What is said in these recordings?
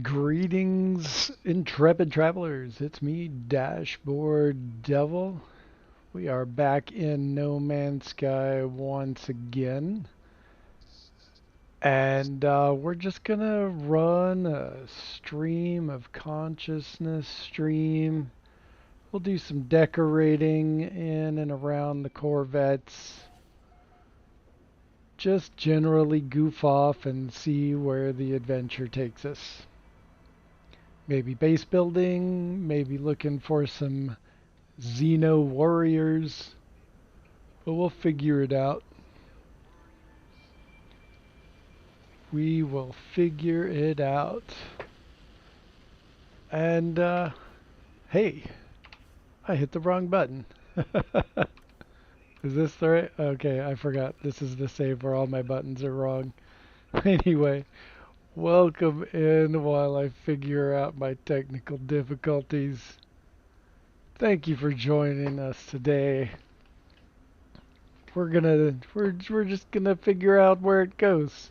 Greetings, intrepid travelers. It's me, Dashboard Devil. We are back in No Man's Sky once again. And we're just gonna run a stream of consciousness stream. We'll do some decorating in and around the corvettes. Just generally goof off and see where the adventure takes us. Maybe base building, maybe looking for some Xeno Warriors, but we'll figure it out. We will figure it out. And, hey, I hit the wrong button. Is this the right? Okay, I forgot. This is the save where all my buttons are wrong. Anyway, welcome in while I figure out my technical difficulties. Thank you for joining us today. We're just gonna figure out where it goes.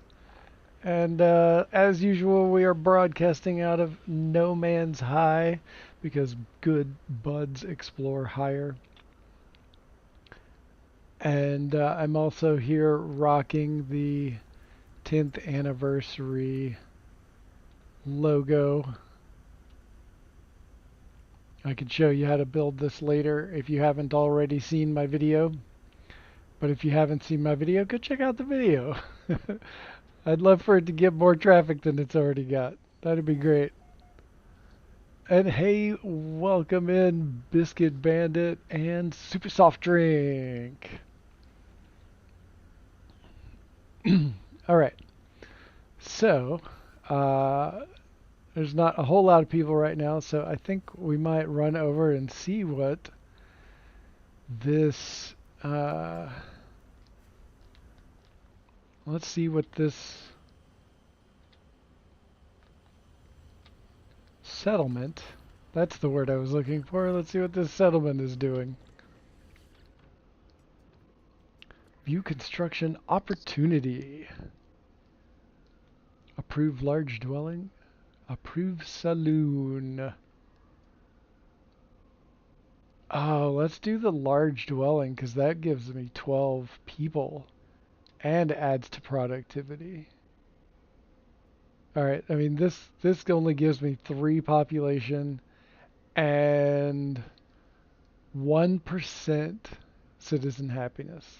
And as usual, we are broadcasting out of No Man's High because good buds explore higher. And I'm also here rocking the 10th anniversary logo. I can show you how to build this later if you haven't already seen my video. But if you haven't seen my video, go check out the video. I'd love for it to get more traffic than it's already got. That'd be great. And hey, welcome in Biscuit Bandit and Super Soft Drink. All right. So, there's not a whole lot of people right now, so I think we might run over and see what this, let's see what this settlement, that's the word I was looking for. Let's see what this settlement is doing. View construction opportunity. Approve large dwelling. Approve saloon. Oh, let's do the large dwelling because that gives me 12 people and adds to productivity. Alright, I mean this only gives me 3 population and 1% citizen happiness.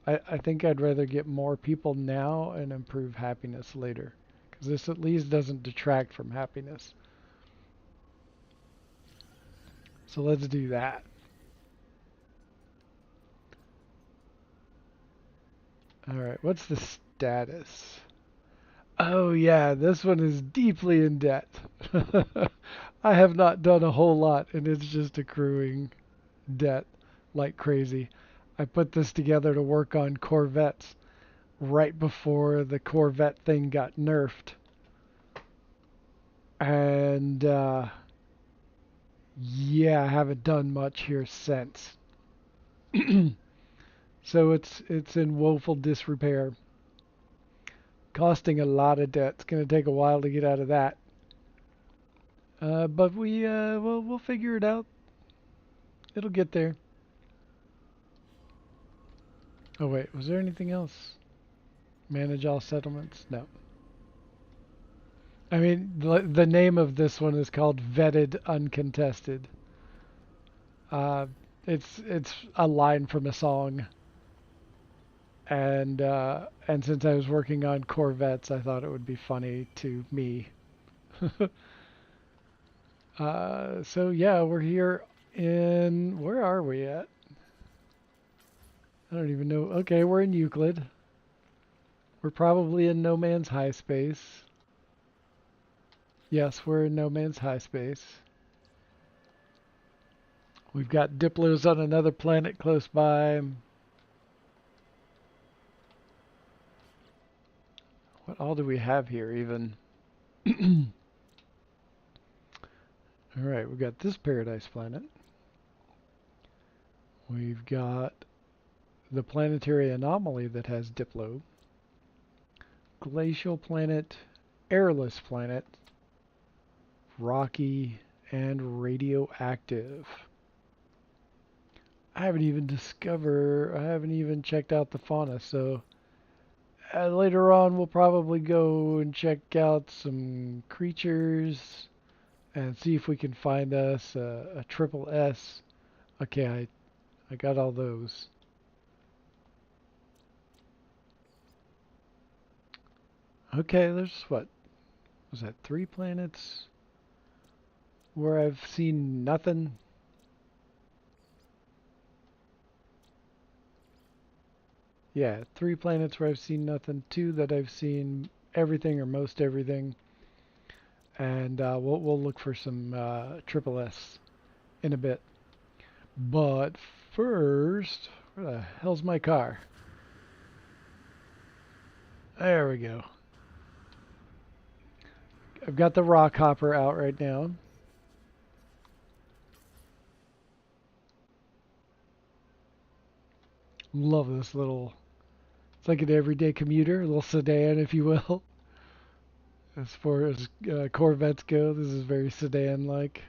I think I'd rather get more people now and improve happiness later. Because this at least doesn't detract from happiness. So let's do that. Alright, what's the status? Oh yeah, this one is deeply in debt. I have not done a whole lot and it's just accruing debt like crazy. I put this together to work on corvettes right before the corvette thing got nerfed. And yeah, I haven't done much here since. So it's in woeful disrepair. Costing a lot of debt. It's going to take a while to get out of that. But we'll figure it out. It'll get there. Oh wait, was there anything else? Manage all settlements? No. I mean, the name of this one is called Vetted Uncontested. It's a line from a song. And since I was working on corvettes, I thought it would be funny to me. So yeah, we're here in, where are we at? I don't even know. Okay, we're in Euclid. We're probably in No Man's High Space. Yes, we're in No Man's High Space. We've got Diplos on another planet close by. What all do we have here even? Alright, we've got this paradise planet. We've got the planetary anomaly that has Diplo. Glacial planet, airless planet, rocky, and radioactive. I haven't even checked out the fauna, so later on we'll probably go and check out some creatures and see if we can find us a triple S. Okay, I got all those. Okay, there's what? Was that 3 planets where I've seen nothing? Yeah, 3 planets where I've seen nothing, 2 that I've seen everything or most everything, and we'll look for some triple S in a bit. But first, where the hell's my car? There we go. I've got the rock hopper out right now. Love this little, it's like an everyday commuter, a little sedan, if you will. As far as Corvettes go, this is very sedan-like.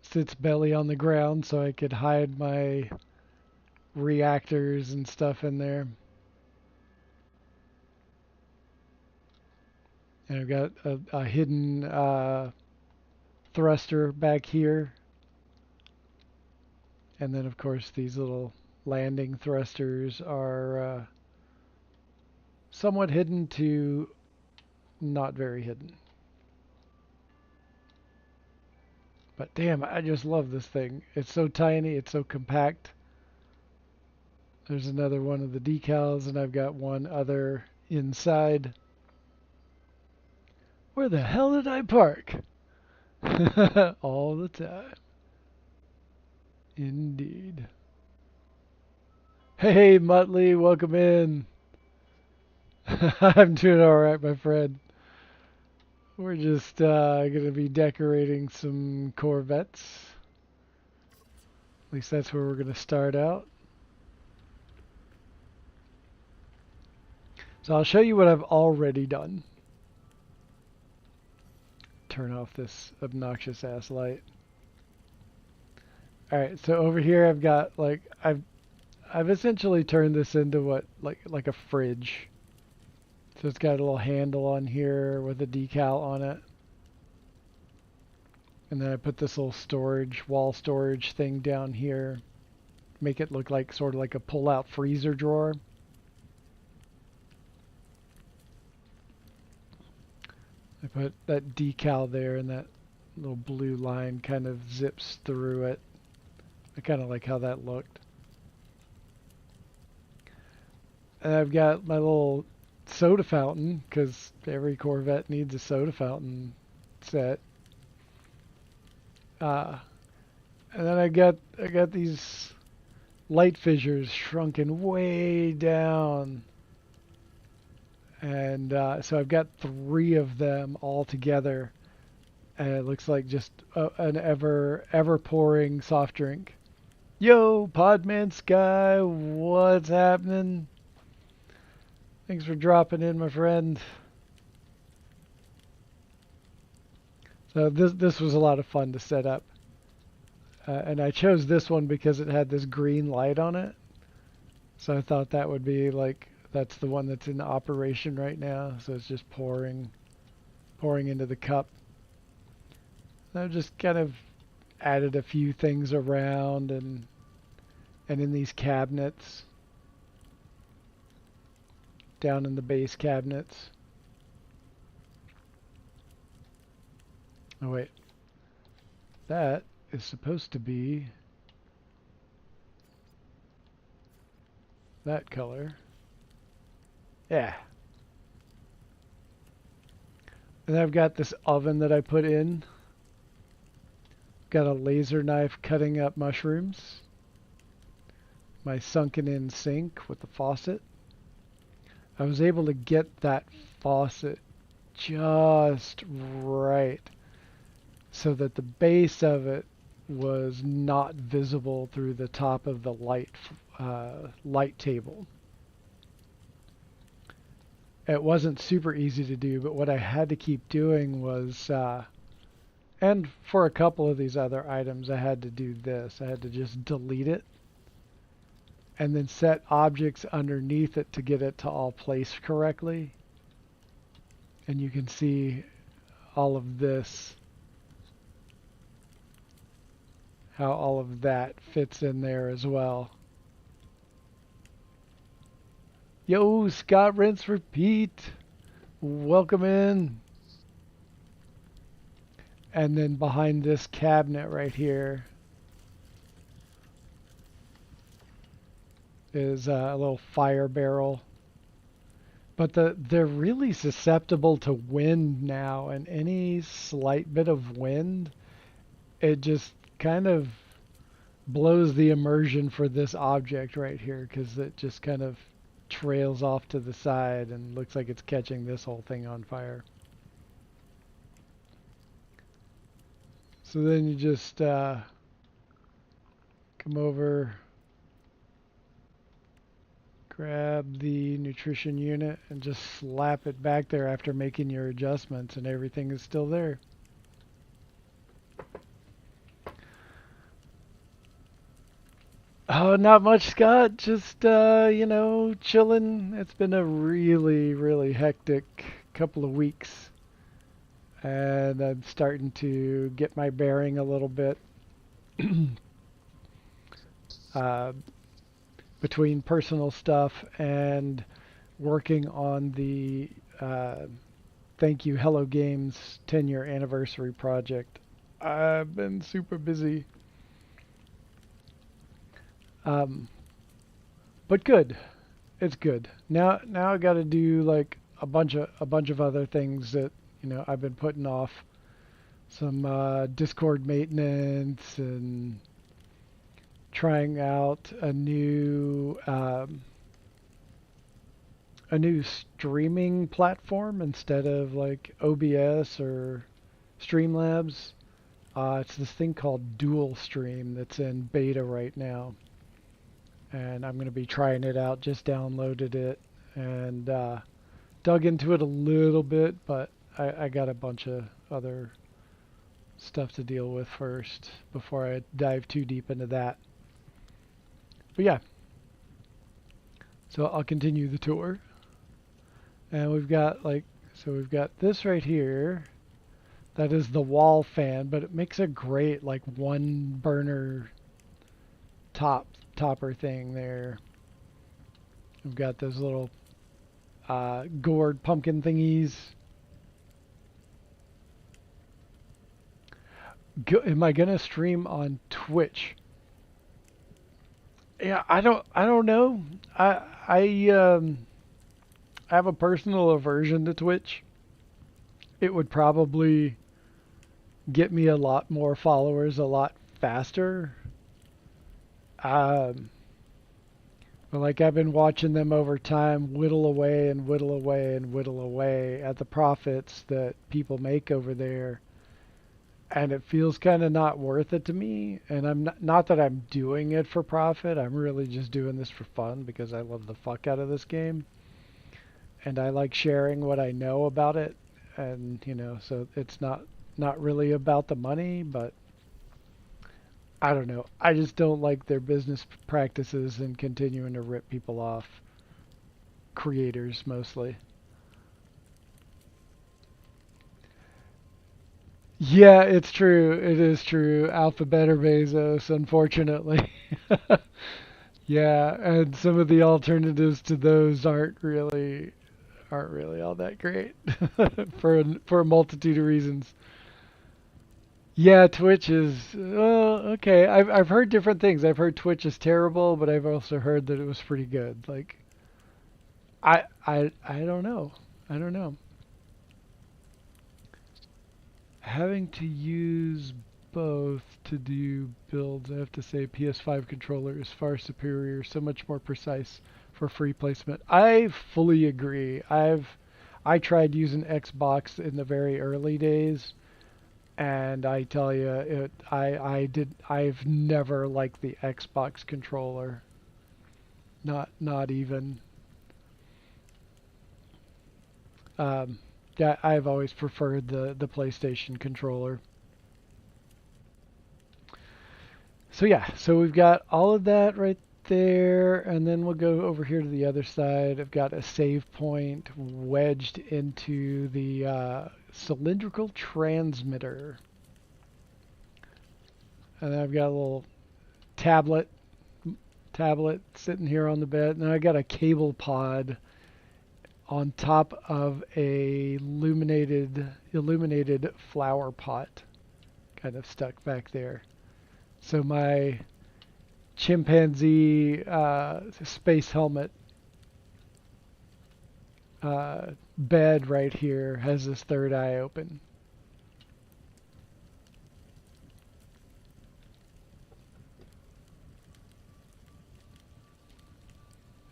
Sits belly on the ground so I could hide my reactors and stuff in there. And I've got a hidden thruster back here. And then, of course, these little landing thrusters are somewhat hidden to not very hidden. But damn, I just love this thing. It's so tiny, it's so compact. There's another one of the decals, and I've got one other inside. Where the hell did I park? All the time. Indeed. Hey, Muttley, welcome in. I'm doing alright, my friend. We're just going to be decorating some corvettes. At least that's where we're going to start out. So I'll show you what I've already done. Turn off this obnoxious ass light. Alright, so over here I've got I've essentially turned this into what like a fridge. So it's got a little handle on here with a decal on it. And then I put this little wall storage thing down here. Make it look like sort of like a pull-out freezer drawer. I put that decal there and that little blue line kind of zips through it. I kind of like how that looked. And I've got my little soda fountain, because every Corvette needs a soda fountain set. And then I got these light fissures shrunken way down. And so I've got 3 of them all together. And it looks like just an ever pouring soft drink. Yo, Podman Sky, what's happening? Thanks for dropping in, my friend. So this was a lot of fun to set up. And I chose this one because it had this green light on it. So I thought that would be like, that's the one that's in operation right now. So it's just pouring into the cup. I've just kind of added a few things around and in these cabinets. Down in the base cabinets. Oh wait. That is supposed to be that color. Yeah. And I've got this oven that I put in. Got a laser knife cutting up mushrooms. My sunken in sink with the faucet. I was able to get that faucet just right so that the base of it was not visible through the top of the light table. It wasn't super easy to do, but what I had to keep doing was, and for a couple of these other items, I had to do this. I had to just delete it and then set objects underneath it to get it to all place correctly. And you can see all of this, how all of that fits in there as well. Yo, Scott Rinse Repeat, welcome in. And then behind this cabinet right here is a little fire barrel. But they're really susceptible to wind now, and any slight bit of wind, it just kind of blows the immersion for this object right here, because it just kind of trails off to the side and looks like it's catching this whole thing on fire. So then you just come over, grab the nutrition unit, and just slap it back there after making your adjustments, and everything is still there. Oh, not much, Scott. Just, you know, chilling. It's been a really, really hectic couple of weeks. And I'm starting to get my bearing a little bit. uh, Between personal stuff and working on the Thank You Hello Games 10-year anniversary project. I've been super busy. But good. It's good. Now I got to do like a bunch of other things that, you know, I've been putting off. Some Discord maintenance and trying out a new streaming platform instead of like OBS or Streamlabs. It's this thing called Dual Stream that's in beta right now. And I'm going to be trying it out. Just downloaded it and dug into it a little bit, but I got a bunch of other stuff to deal with first before I dive too deep into that. But yeah, so I'll continue the tour. And we've got we've got this right here. That is the wall fan, but it makes a great like one burner topper thing there. We've got those little gourd pumpkin thingies. Am I gonna stream on Twitch? Yeah, I don't know. I have a personal aversion to Twitch. It would probably get me a lot more followers a lot faster. But like I've been watching them over time whittle away and whittle away and whittle away at the profits that people make over there. And it feels kind of not worth it to me. And I'm not that I'm doing it for profit. I'm really just doing this for fun because I love the fuck out of this game. And I like sharing what I know about it. And, you know, so it's not really about the money, but I don't know. I just don't like their business practices and continuing to rip people off. Creators mostly. Yeah, it's true. It is true. Alphabet or Bezos, unfortunately. Yeah, and some of the alternatives to those aren't really all that great for a multitude of reasons. Yeah, Twitch is okay. I've heard different things. I've heard Twitch is terrible, but I've also heard that it was pretty good. Like I don't know. I don't know. Having to use both to do builds, I have to say PS5 controller is far superior, so much more precise for free placement. I fully agree. I tried using Xbox in the very early days, and I tell you, I've never liked the Xbox controller. Not even. Yeah, I've always preferred the PlayStation controller. So yeah, so we've got all of that right there, and then we'll go over here to the other side. I've got a save point wedged into the cylindrical transmitter. And then I've got a little tablet sitting here on the bed, and then I got a cable pod on top of a illuminated flower pot kind of stuck back there. So my chimpanzee space helmet bed right here has this third eye open.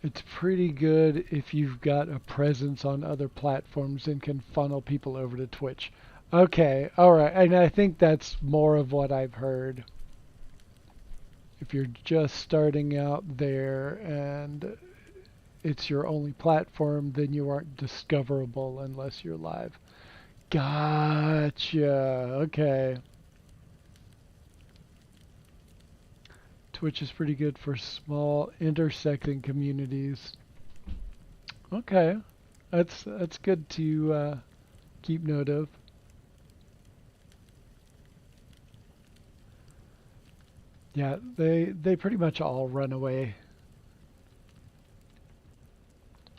It's pretty good if you've got a presence on other platforms and can funnel people over to Twitch. Okay, alright, and I think that's more of what I've heard. If you're just starting out there and it's your only platform, then you aren't discoverable unless you're live. Gotcha. Okay. Twitch is pretty good for small intersecting communities. Okay. That's good to keep note of. Yeah, they pretty much all run away.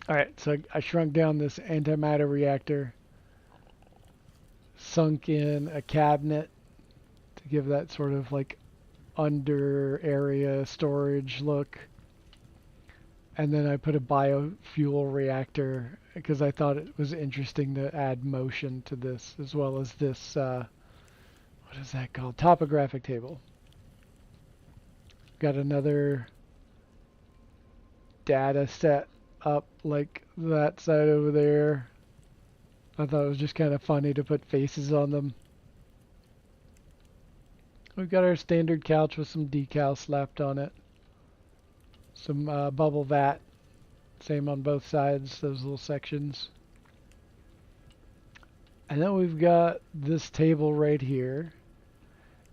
Alright, so I shrunk down this antimatter reactor, sunk in a cabinet to give that sort of like under area storage look. And then I put a biofuel reactor because I thought it was interesting to add motion to this, as well as this, what is that called? Topographic table. Got another data set up like that side over there. I thought it was just kind of funny to put faces on them. We've got our standard couch with some decals slapped on it. Some bubble vat. Same on both sides, those little sections. And then we've got this table right here.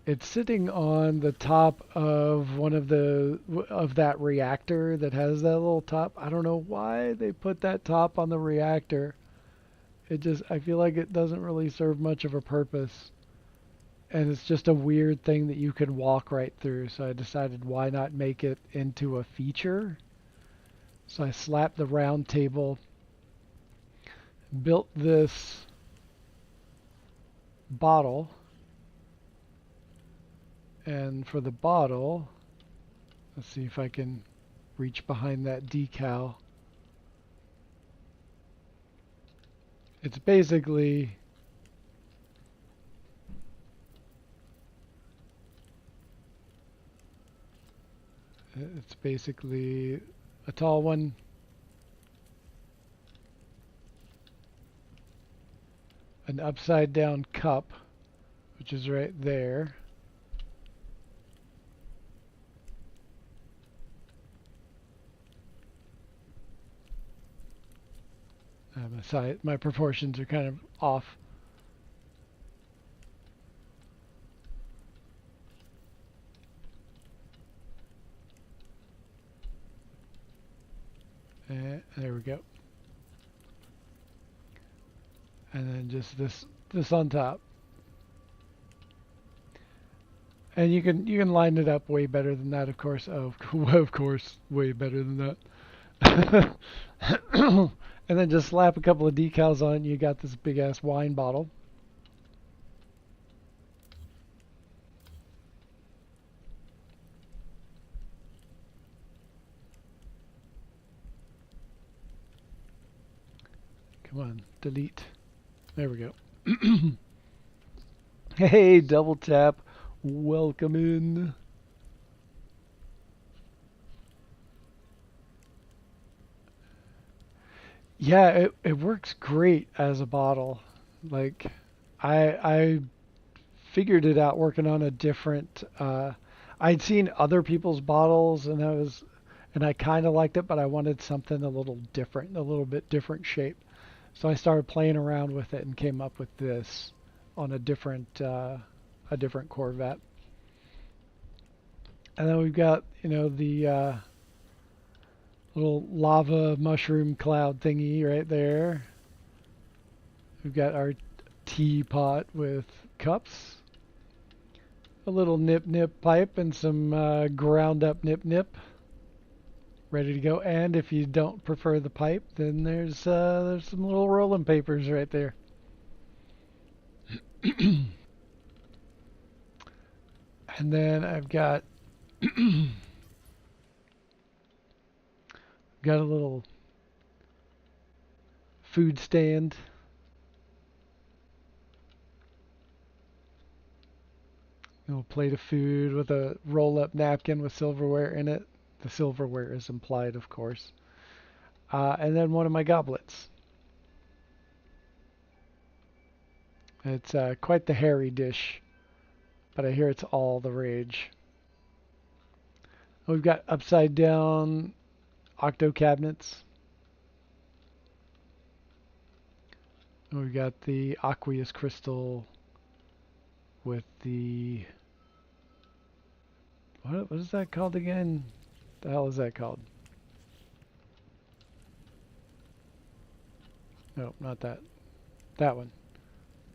It's sitting on the top of one of that reactor that has that little top. I don't know why they put that top on the reactor. I feel like it doesn't really serve much of a purpose. And it's just a weird thing that you can walk right through. So I decided why not make it into a feature. So I slapped the round table, built this bottle, and for the bottle, let's see if I can reach behind that decal. It's basically a tall one. An upside down cup, which is right there. My proportions are kind of off. There we go. And then just this on top. And you can line it up way better than that, of course. Oh, of course, way better than that. And then just slap a couple of decals on it, and you got this big ass wine bottle. Come on, delete. There we go. Hey, double tap. Welcome in. Yeah, it works great as a bottle. Like, I figured it out working on a different. I'd seen other people's bottles, and I kind of liked it, but I wanted something a little different, a little bit different shape. So I started playing around with it and came up with this on a different Corvette. And then we've got, the little lava mushroom cloud thingy right there. We've got our teapot with cups, a little nip nip pipe, and some ground up nip nip ready to go. And if you don't prefer the pipe, then there's some little rolling papers right there. And then I've got got a little food stand. A little plate of food with a roll-up napkin with silverware in it. The silverware is implied, of course. And then one of my goblets. It's quite the hairy dish, but I hear it's all the rage. We've got upside down octo cabinets. We've got the aqueous crystal with the... What is that called again? The hell is that called? No, not that. That one.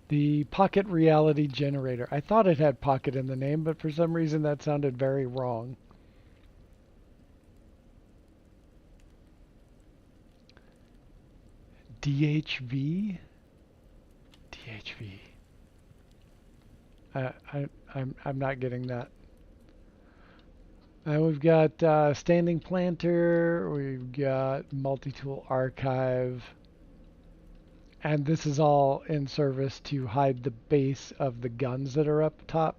The Pocket Reality Generator. I thought it had pocket in the name, but for some reason that sounded very wrong. DHV? DHV. I'm not getting that. We've got standing planter. We've got multi-tool archive. And this is all in service to hide the base of the guns that are up top.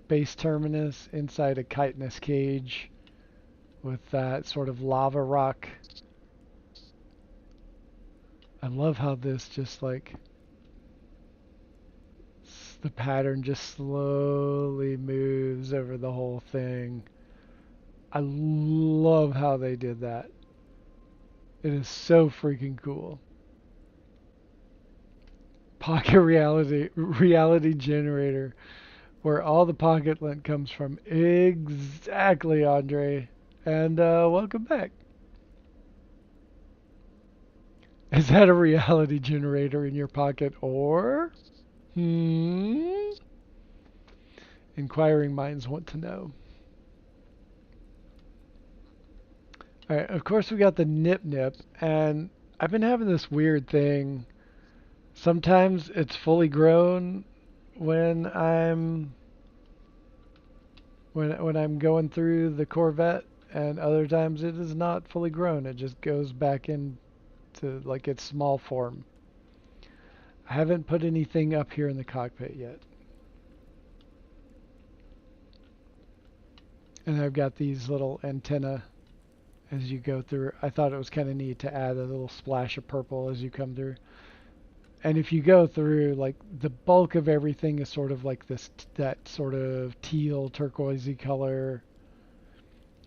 Base terminus inside a chitinous cage with that sort of lava rock. I love how this just like... the pattern just slowly moves over the whole thing. I love how they did that. It is so freaking cool. Pocket reality generator, where all the pocket lint comes from. Exactly, Andre. And welcome back. Is that a reality generator in your pocket, or? Inquiring minds want to know. Alright, of course we got the nip nip, and I've been having this weird thing. Sometimes it's fully grown when I'm going through the Corvette, and other times it is not fully grown. It just goes back into like its small form. I haven't put anything up here in the cockpit yet. And I've got these little antenna as you go through. I thought it was kind of neat to add a little splash of purple as you come through. And if you go through, like, the bulk of everything is sort of like this, that sort of teal turquoisey color,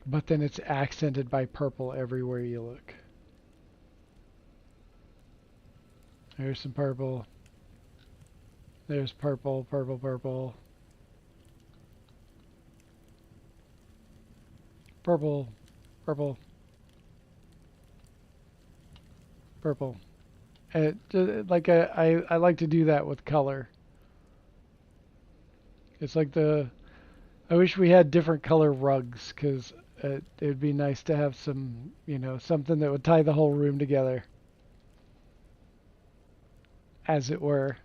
but then it's accented by purple everywhere you look. There's some purple. There's purple, purple, purple. Purple, purple, purple. And like I like to do that with color. It's like I wish we had different color rugs, because it would be nice to have some, something that would tie the whole room together, as it were.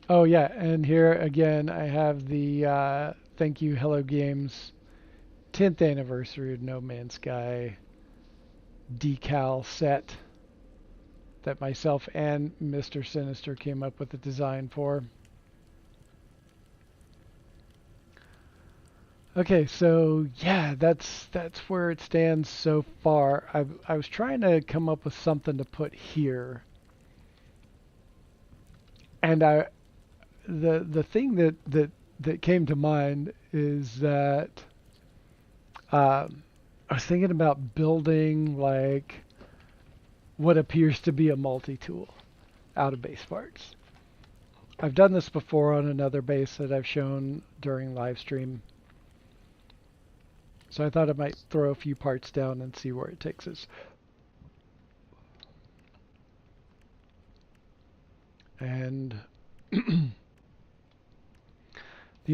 Oh yeah, and here again I have the Thank You Hello Games 10th anniversary of No Man's Sky decal set that myself and Mr. Sinister came up with the design for. Okay, so yeah, that's where it stands so far. I was trying to come up with something to put here, and the thing that came to mind is that I was thinking about building like what appears to be a multi-tool out of base parts. I've done this before on another base that I've shown during live stream. So I thought I might throw a few parts down and see where it takes us. And the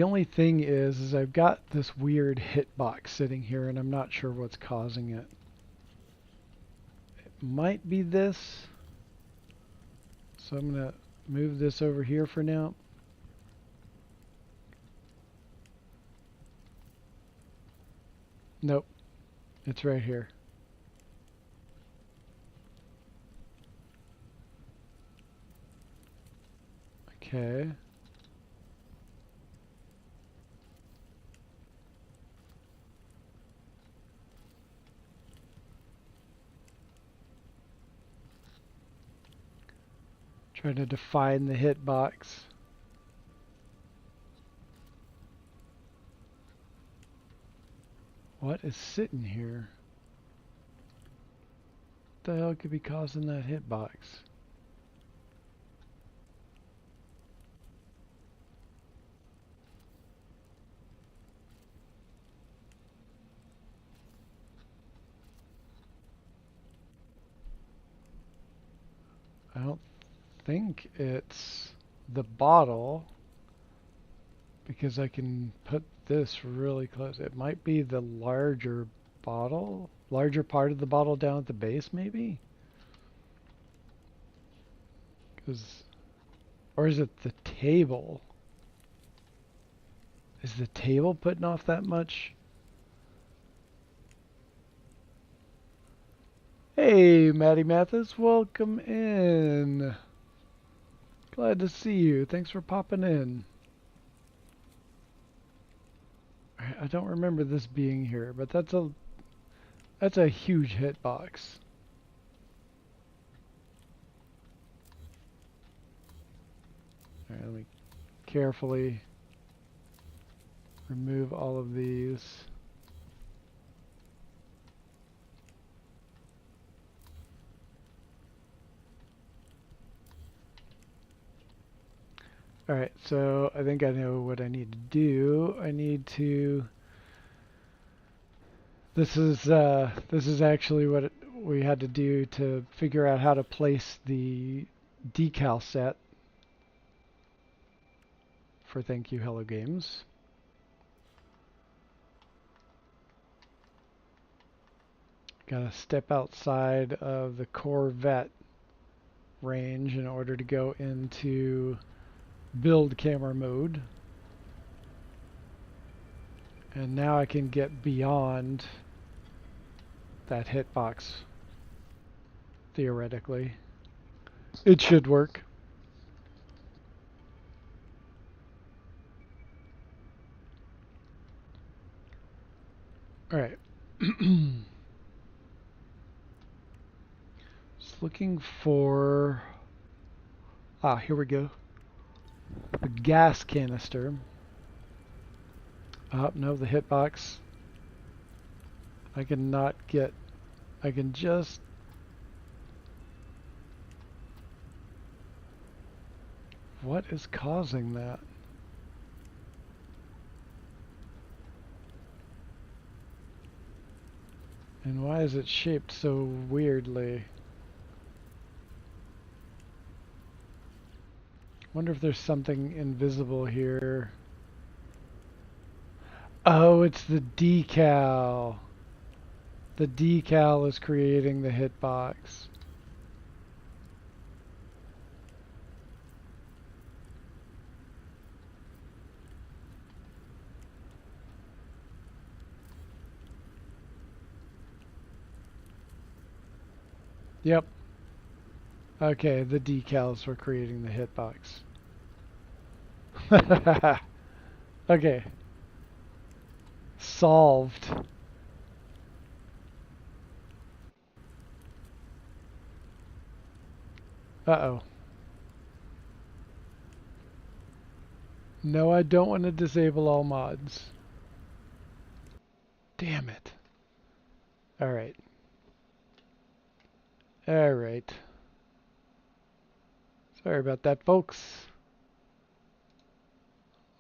only thing is I've got this weird hitbox sitting here and I'm not sure what's causing it. It might be this. So I'm going to move this over here for now. Nope. It's right here. Okay. Trying to define the hitbox. What is sitting here? What the hell could be causing that hitbox? I don't think it's the bottle because I can put this really close. It might be the larger bottle, larger part of the bottle down at the base maybe? Or is it the table? Is the table putting off that much? Hey, Maddie Mathis, welcome in. Glad to see you. Thanks for popping in. I don't remember this being here, but that's a huge hitbox. All right, let me carefully remove all of these. All right, so I think I know what I need to do. I need to. This is actually what we had to do to figure out how to place the decal set for Thank You Hello Games. Gotta step outside of the corvette range in order to go into build camera mode. And now I can get beyond that hitbox, theoretically. It should work. All right. Just looking for... Ah, here we go. The gas canister. No, the hitbox. I cannot get... I can just... What is causing that? And why is it shaped so weirdly? Wonder if there's something invisible here. Oh, it's the decal. The decal is creating the hitbox. Yep. Okay, the decals were creating the hitbox. Okay. Solved. Uh-oh. No, I don't want to disable all mods. Damn it. Alright. All right. Sorry about that, folks.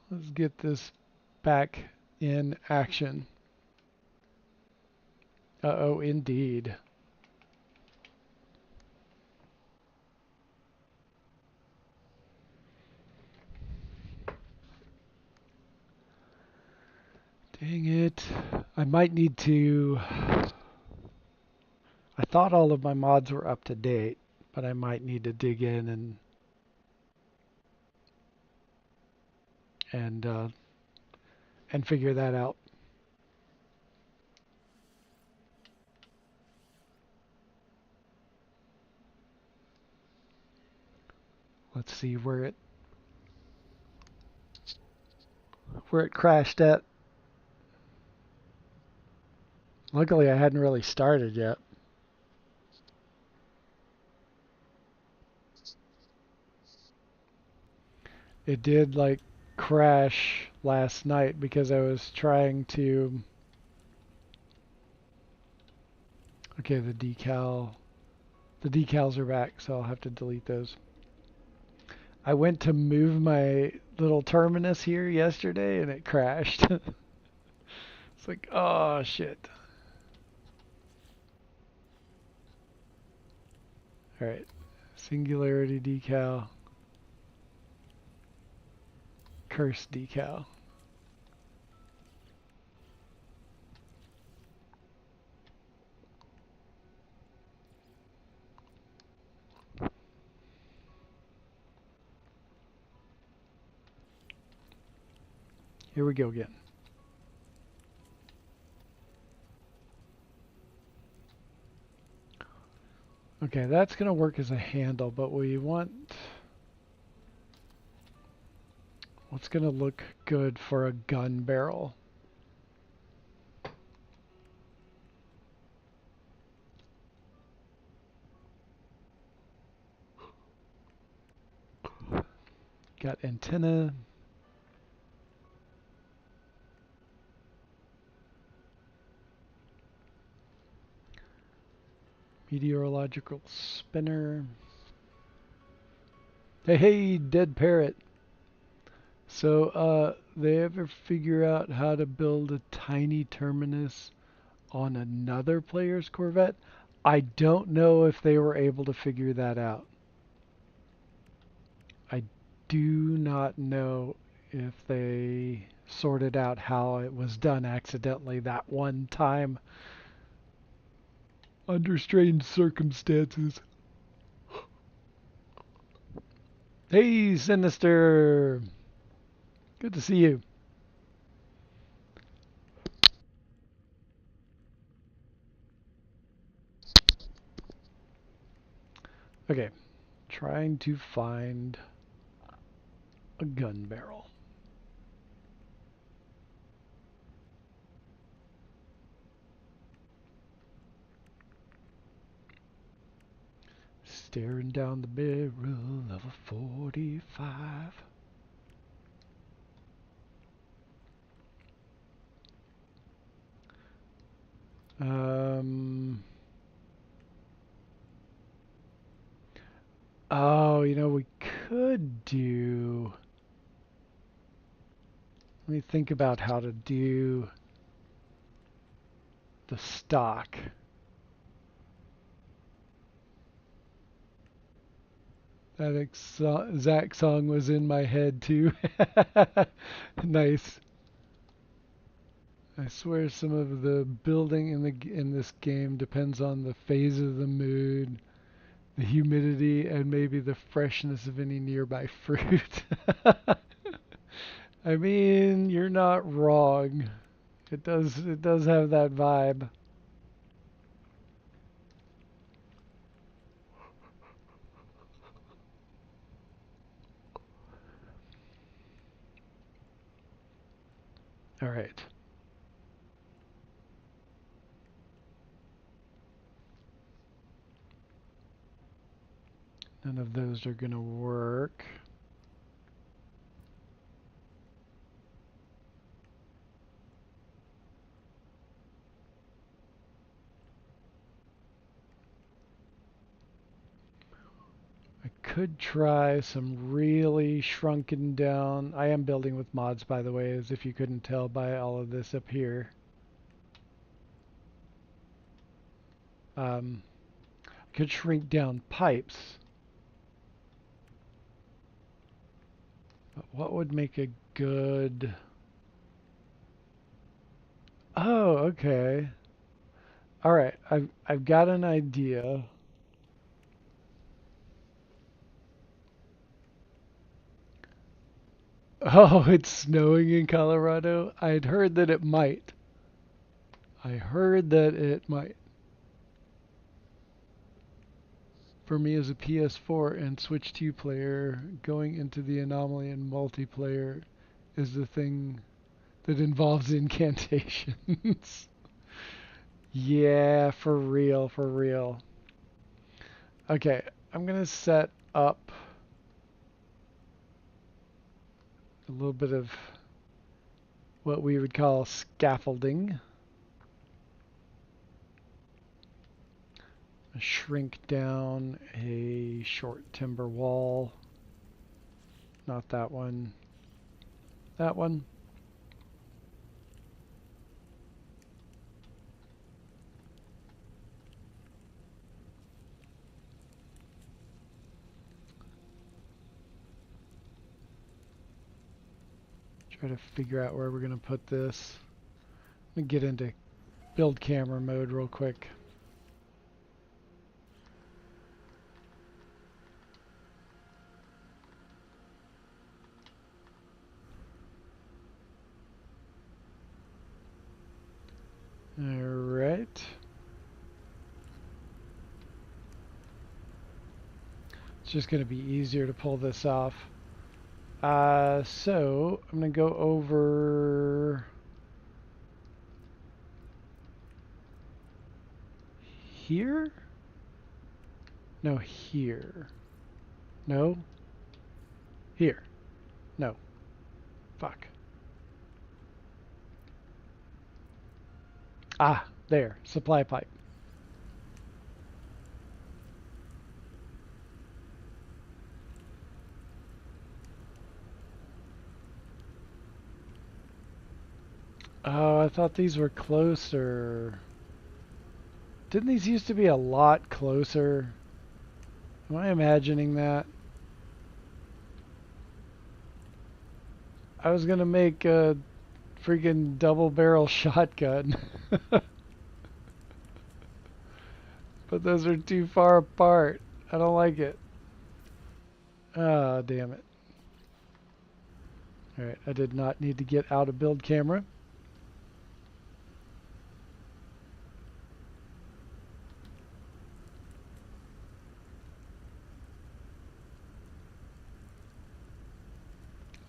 Let's get this back in action. Uh-oh, indeed. Dang it. I might need to... I thought all of my mods were up to date, but I might need to dig in and figure that out. Let's see where it crashed at. Luckily, I hadn't really started yet. It did like crash last night because I was trying to... Okay, the decals are back, so I'll have to delete those. I went to move my little terminus here yesterday and it crashed. It's like, oh shit. Alright, singularity decal, curse decal. Here we go again. Okay, that's going to work as a handle, but we want... What's going to look good for a gun barrel? Got antenna. Meteorological spinner. Hey, hey, dead parrot. So, they ever figure out how to build a tiny terminus on another player's Corvette? I don't know if they were able to figure that out. I do not know if they sorted out how it was done accidentally that one time under strange circumstances. Hey, Sinister! Good to see you. Okay, trying to find a gun barrel. Staring down the barrel of a 45. Oh, you know, we could do... Let me think about how to do the stock. That exact song was in my head too. Nice. I swear some of the building in this game depends on the phase of the moon, the humidity, and maybe the freshness of any nearby fruit. I mean, you're not wrong. It does have that vibe. All right. None of those are going to work. could try some really shrunken down. I am building with mods, by the way, as if you couldn't tell by all of this up here. Could shrink down pipes. But what would make a good... Oh, okay. All right, I've got an idea. Oh, it's snowing in Colorado? I'd heard that it might. I heard that it might. For me as a PS4 and Switch 2 player, going into the anomaly in multiplayer is the thing that involves incantations. Yeah, for real, for real. Okay, I'm gonna set up a little bit of what we would call scaffolding. Shrink down a short timber wall. Not that one. That one. Try to figure out where we're going to put this. Let me get into build camera mode real quick. Alright. It's just going to be easier to pull this off. So I'm going to go over here? No, here. No? Here. No. Fuck. Ah, there. Supply pipe. Oh, I thought these were closer. Didn't these used to be a lot closer? Am I imagining that? I was gonna make a freaking double barrel shotgun. But those are too far apart. I don't like it. Ah, damn it. Alright, I did not need to get out of build camera.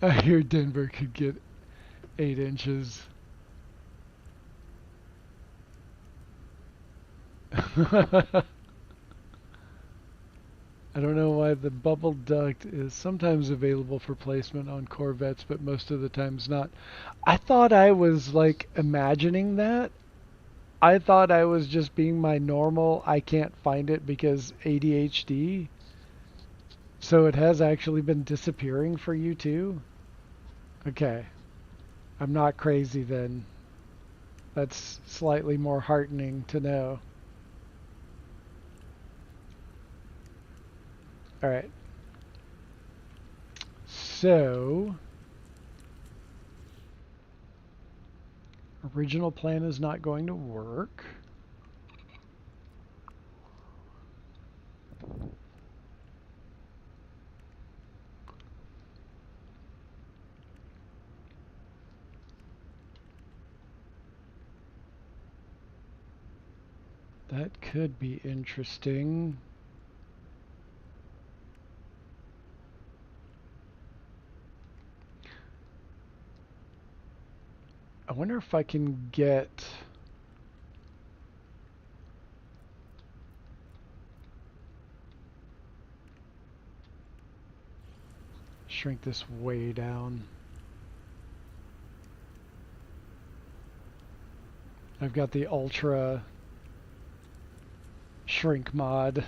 I hear Denver could get 8 inches. I don't know why the bubble duct is sometimes available for placement on corvettes, but most of the times not. I thought I was like imagining that. I thought I was just being my normal, I can't find it because ADHD. So it has actually been disappearing for you too? Okay. I'm not crazy then. That's slightly more heartening to know. Alright. So, original plan is not going to work. That could be interesting. I wonder if I can get... Shrink this way down. I've got the ultra shrink mod.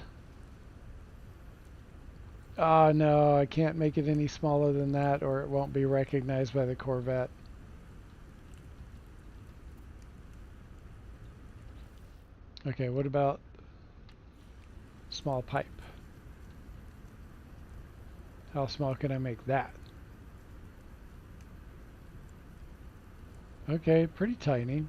Oh no, I can't make it any smaller than that or it won't be recognized by the Corvette. Okay, what about small pipe? How small can I make that? Okay, pretty tiny.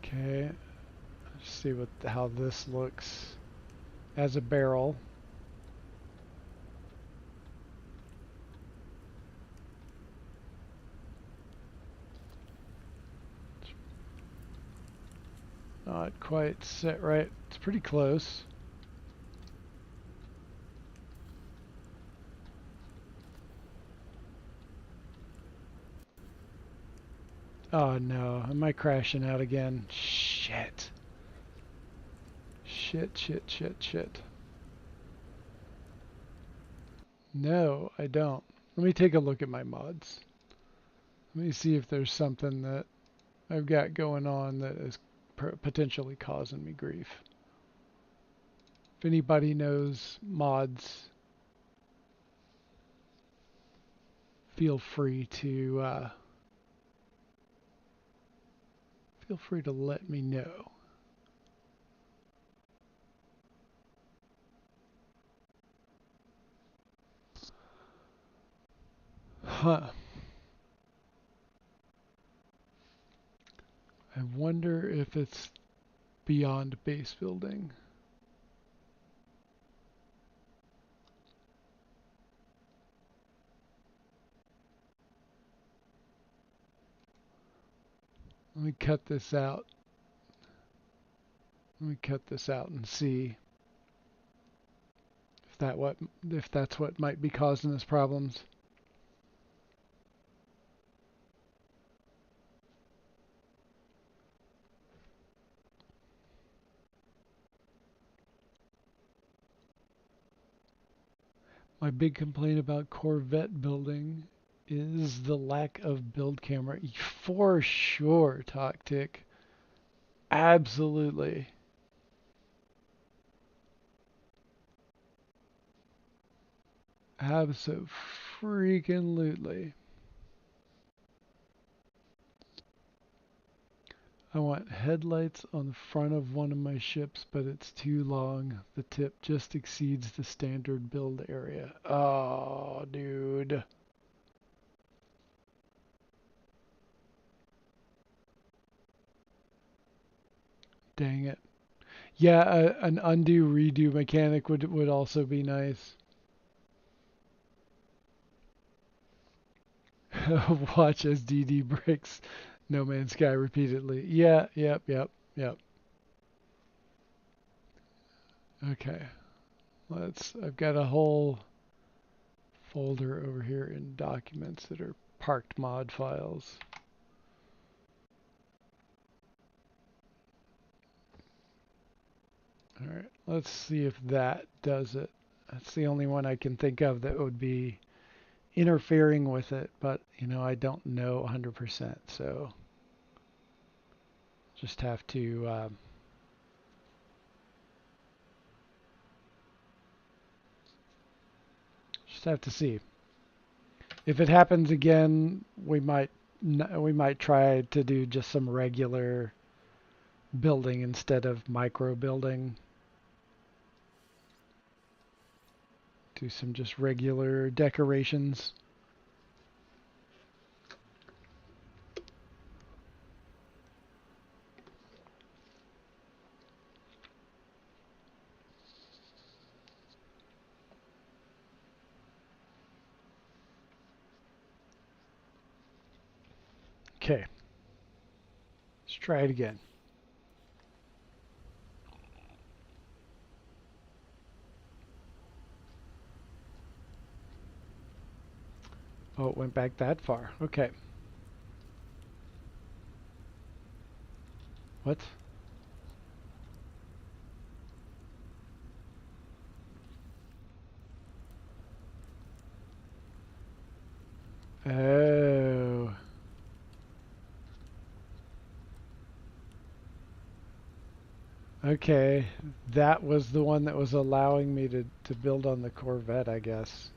Okay, let's see how this looks as a barrel. Not quite set right. It's pretty close. Oh no, am I crashing out again? Shit. Shit. No, I don't. Let me take a look at my mods. Let me see if there's something that I've got going on that is potentially causing me grief. If anybody knows mods, feel free to let me know. Huh. I wonder if it's beyond base building. Let me cut this out. Let me cut this out and see if that's what might be causing us problems. My big complaint about Corvette building is the lack of build camera. For sure, Toctic. Absolutely. Abso-freaking-lutely. I want headlights on the front of one of my ships, but it's too long. The tip just exceeds the standard build area. Oh, dude. Dang it. Yeah, an undo redo mechanic would also be nice. Watch as DD breaks No Man's Sky repeatedly. Yeah, yep. Okay. I've got a whole folder over here in documents that are parked mod files. All right, let's see if that does it. That's the only one I can think of that would be interfering with it, but I don't know 100%, so just have to see. If it happens again, we might try to do just some regular building instead of micro building. Do some just regular decorations. Okay. Let's try it again. Oh, it went back that far. Okay. What? Oh. Okay. That was the one that was allowing me to build on the Corvette, I guess.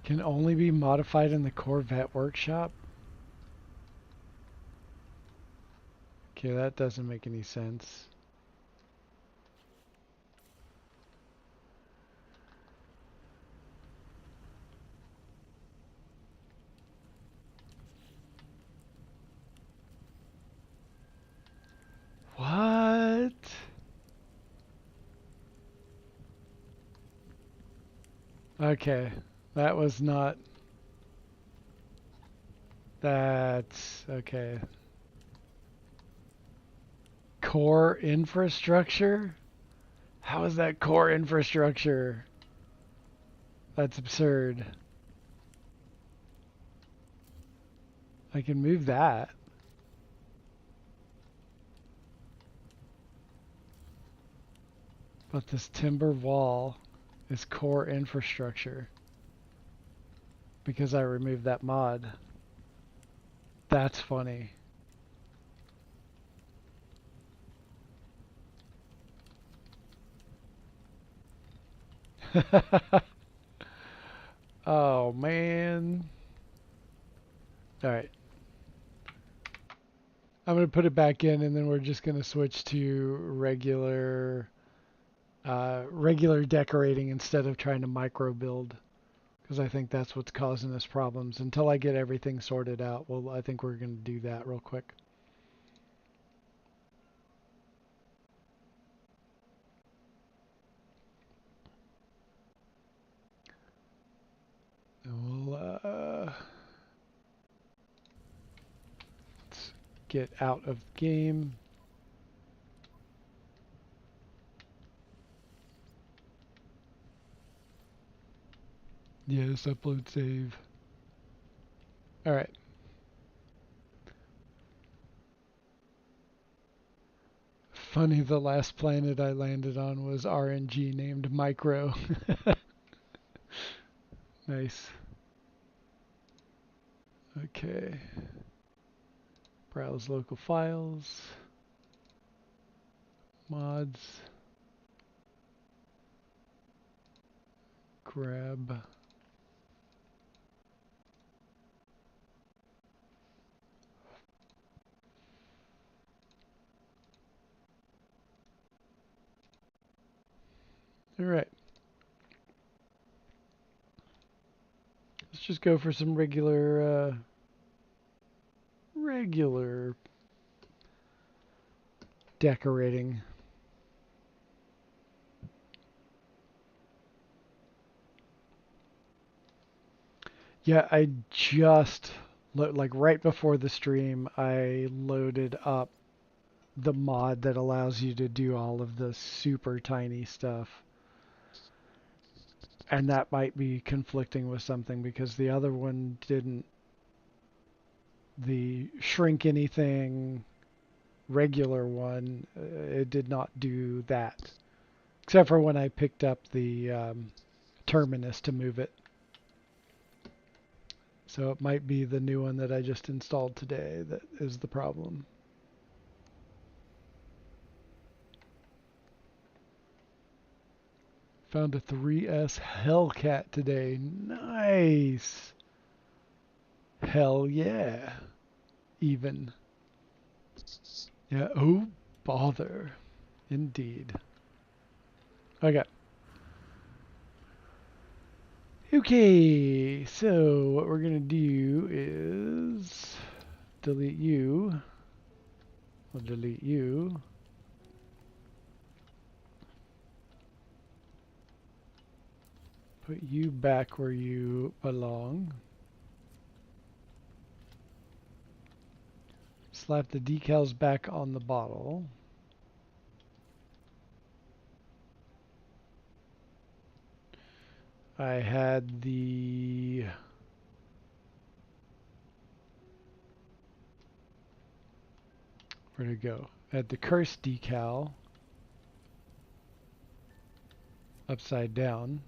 Can only be modified in the Corvette workshop? Okay, that doesn't make any sense. What? Okay, that was not... That's... okay. Core infrastructure? How is that core infrastructure? That's absurd. I can move that. But this timber wall is core infrastructure. Because I removed that mod. That's funny. Oh, man. Alright. I'm going to put it back in, and then we're just going to switch to regular decorating instead of trying to micro build. Because I think that's what's causing us problems. Until I get everything sorted out, well, I think we're going to do that real quick. And we'll let's get out of the game. Yes, upload save. All right. Funny, the last planet I landed on was RNG named Micro. Nice. Okay. Browse local files. Mods. Grab. All right. Let's just go for some regular decorating. Yeah, I just like right before the stream, I loaded up the mod that allows you to do all of the super tiny stuff. And that might be conflicting with something because the other one didn't. The shrink anything regular one, it did not do that. Except for when I picked up the terminus to move it. So it might be the new one that I just installed today that is the problem. Found a 3S Hellcat today. Nice. Hell yeah. Even. Yeah. Oh, bother. Indeed. Okay. Okay. So what we're going to do is delete you. We'll delete you. Put you back where you belong. Slap the decals back on the bottle. I had the where'd it go? I had the curse decal upside down.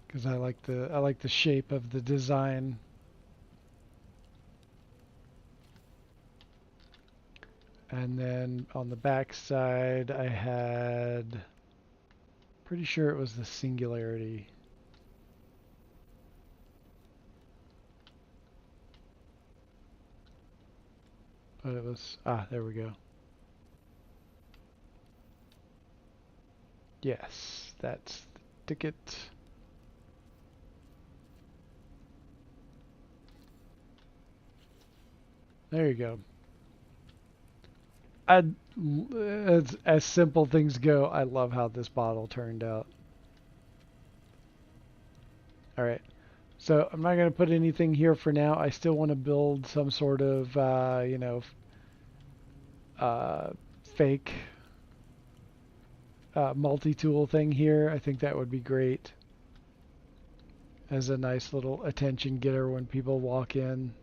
Because I like the shape of the design. And then on the back side I had, pretty sure it was the singularity. But it was, there we go. Yes, that's the ticket. There you go. As simple things go, I love how this bottle turned out. Alright, so I'm not going to put anything here for now. I still want to build some sort of, fake multi-tool thing here. I think that would be great as a nice little attention getter when people walk in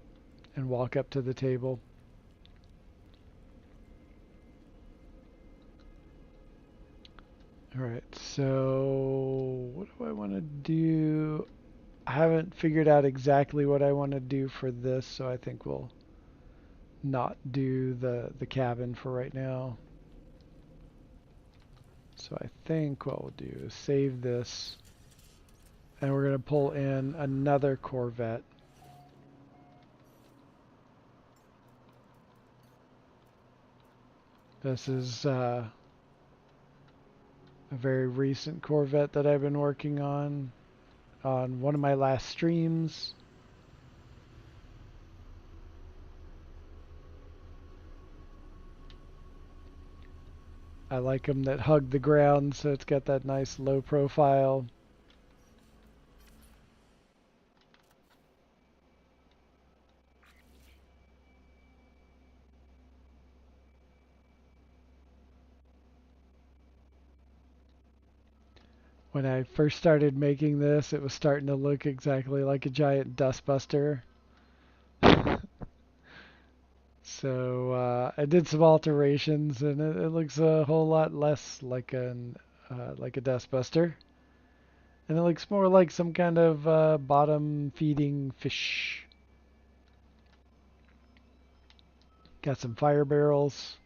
and walk up to the table. Alright, so what do I want to do? I haven't figured out exactly what I want to do for this, so I think we'll not do the cabin for right now. So I think what we'll do is save this, and we're going to pull in another corvette. This is a very recent corvette that I've been working on one of my last streams. I like them that hug the ground, so it's got that nice low profile. When I first started making this, it was starting to look exactly like a giant dustbuster. So I did some alterations, and it looks a whole lot less like a dustbuster, and it looks more like some kind of bottom-feeding fish. Got some fire barrels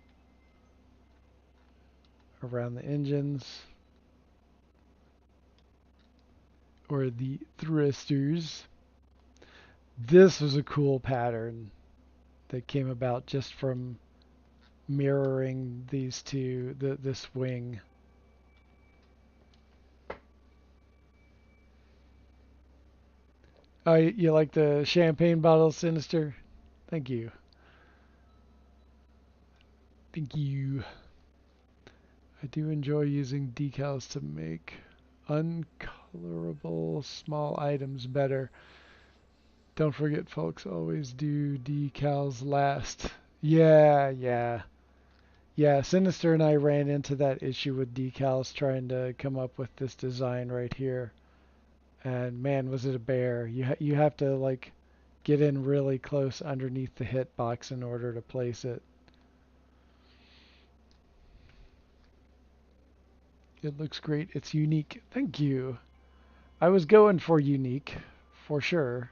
around the engines, or the thrusters. This was a cool pattern that came about just from mirroring these two, this wing. Oh, you like the champagne bottle, Sinister? Thank you. Thank you. I do enjoy using decals to make uncolorable small items better. Don't forget, folks, always do decals last. Yeah. Sinister and I ran into that issue with decals trying to come up with this design right here. And man, was it a bear. You have to like get in really close underneath the hitbox in order to place it. It looks great. It's unique. Thank you. I was going for unique, for sure.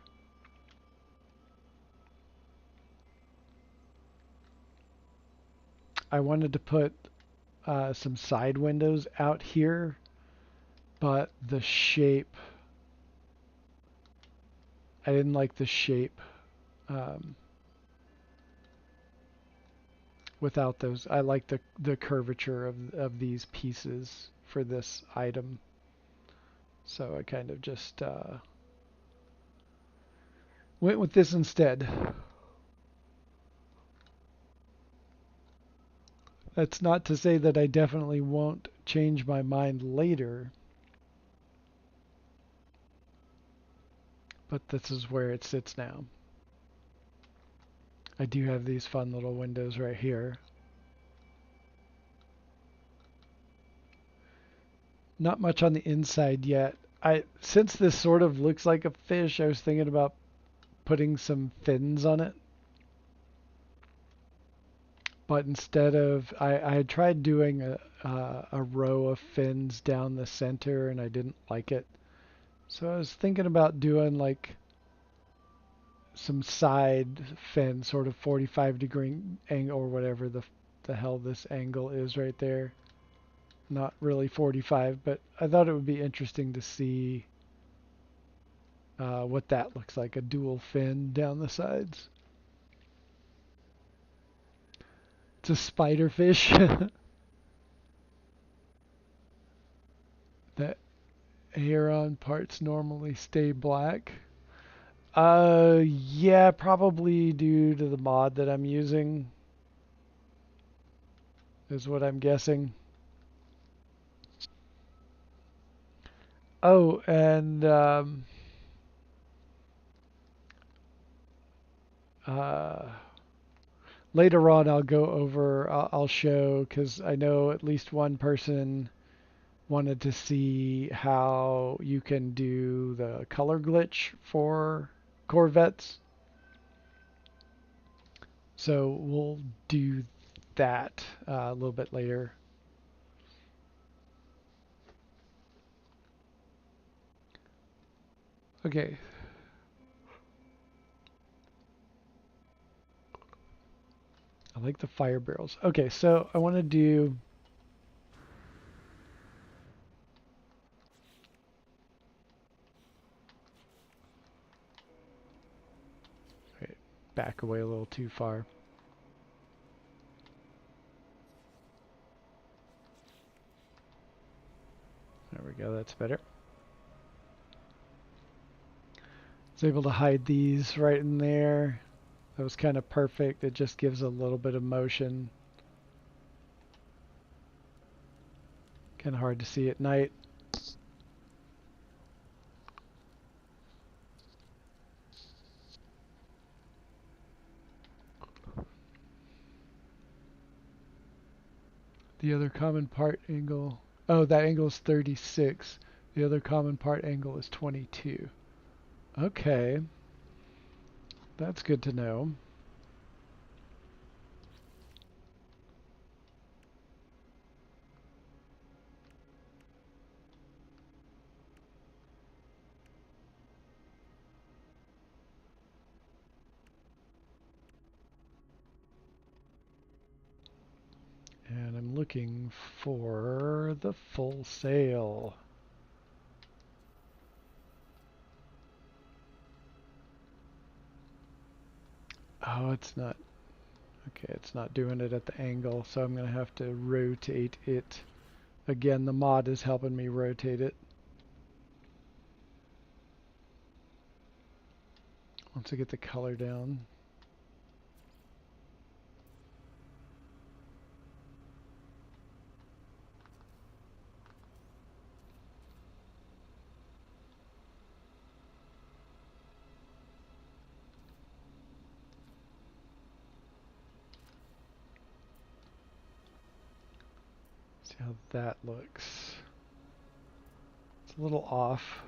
I wanted to put some side windows out here, but the shape, I didn't like the shape without those. I like the curvature of these pieces for this item. So I kind of just went with this instead. That's not to say that I definitely won't change my mind later, but this is where it sits now. I do have these fun little windows right here. Not much on the inside yet. Since this sort of looks like a fish, I was thinking about putting some fins on it. But instead of, I had tried doing a row of fins down the center and I didn't like it. So I was thinking about doing like some side fin, sort of 45-degree angle or whatever the hell this angle is right there. Not really 45, but I thought it would be interesting to see what that looks like, a dual fin down the sides. It's a spider fish. The Aeron parts normally stay black. Yeah, probably due to the mod that I'm using, is what I'm guessing. Oh, and uh, later on I'll go over, I'll show, because I know at least one person wanted to see how you can do the color glitch for corvettes. So we'll do that a little bit later. Okay. I like the fire barrels. Okay, so I want to do wait, back away a little too far. There we go, that's better. I was able to hide these right in there. That was kind of perfect. It just gives a little bit of motion. Kind of hard to see at night. The other common part angle. Oh, that angle is 36. The other common part angle is 22. Okay. That's good to know. And I'm looking for the full sail. Oh, it's not. Okay, it's not doing it at the angle, so I'm going to have to rotate it. Again, the mod is helping me rotate it. Once I get the color down. See how that looks. It's a little off.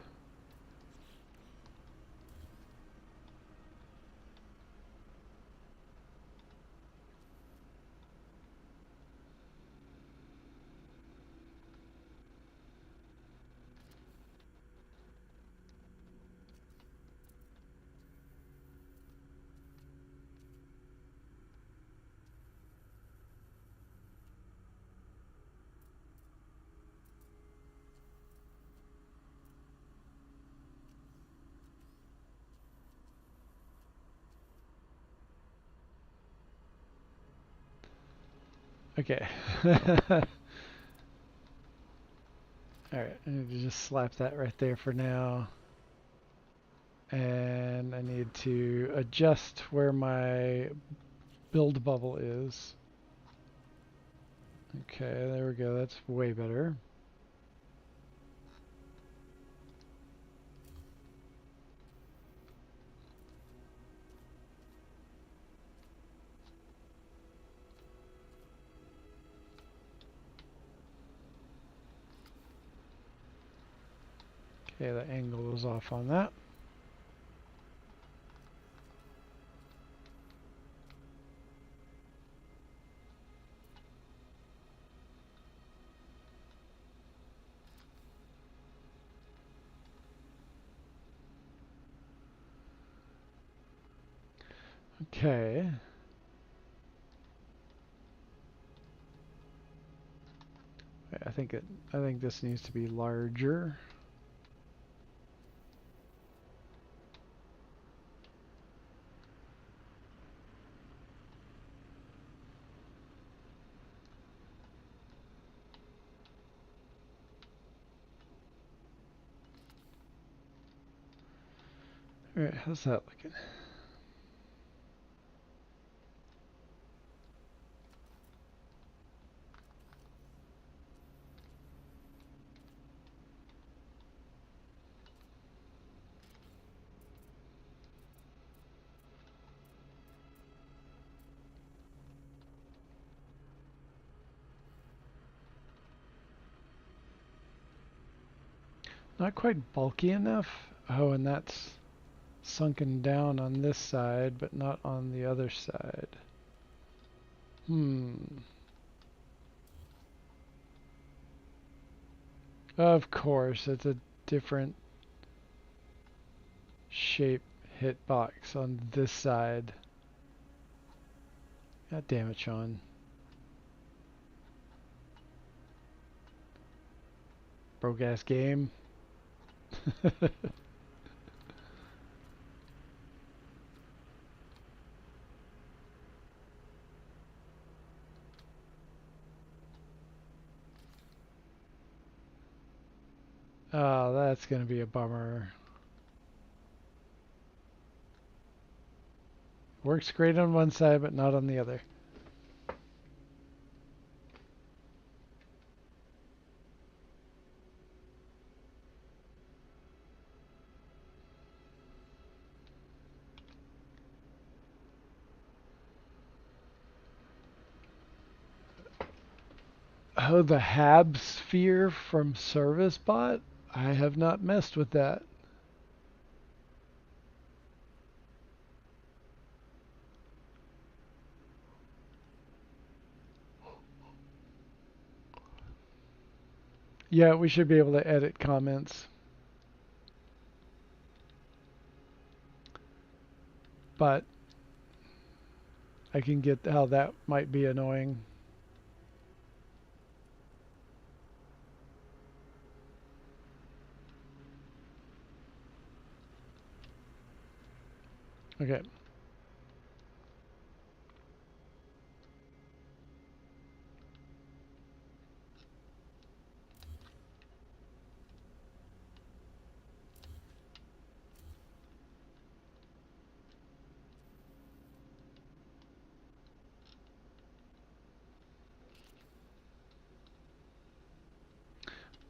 Okay. Alright, I need to just slap that right there for now. And I need to adjust where my build bubble is. Okay, there we go. That's way better. Okay, the angle is off on that. Okay. I think this needs to be larger. All right, how's that looking? Not quite bulky enough. Oh, and that's sunken down on this side, but not on the other side. Of course, it's a different shape hitbox on this side. God damn it, Sean. Broke ass game. Oh, that's gonna be a bummer. Works great on one side, but not on the other. Oh, the Hab sphere from Service Bot? I have not messed with that. Yeah, we should be able to edit comments. But I can get how that might be annoying. Okay.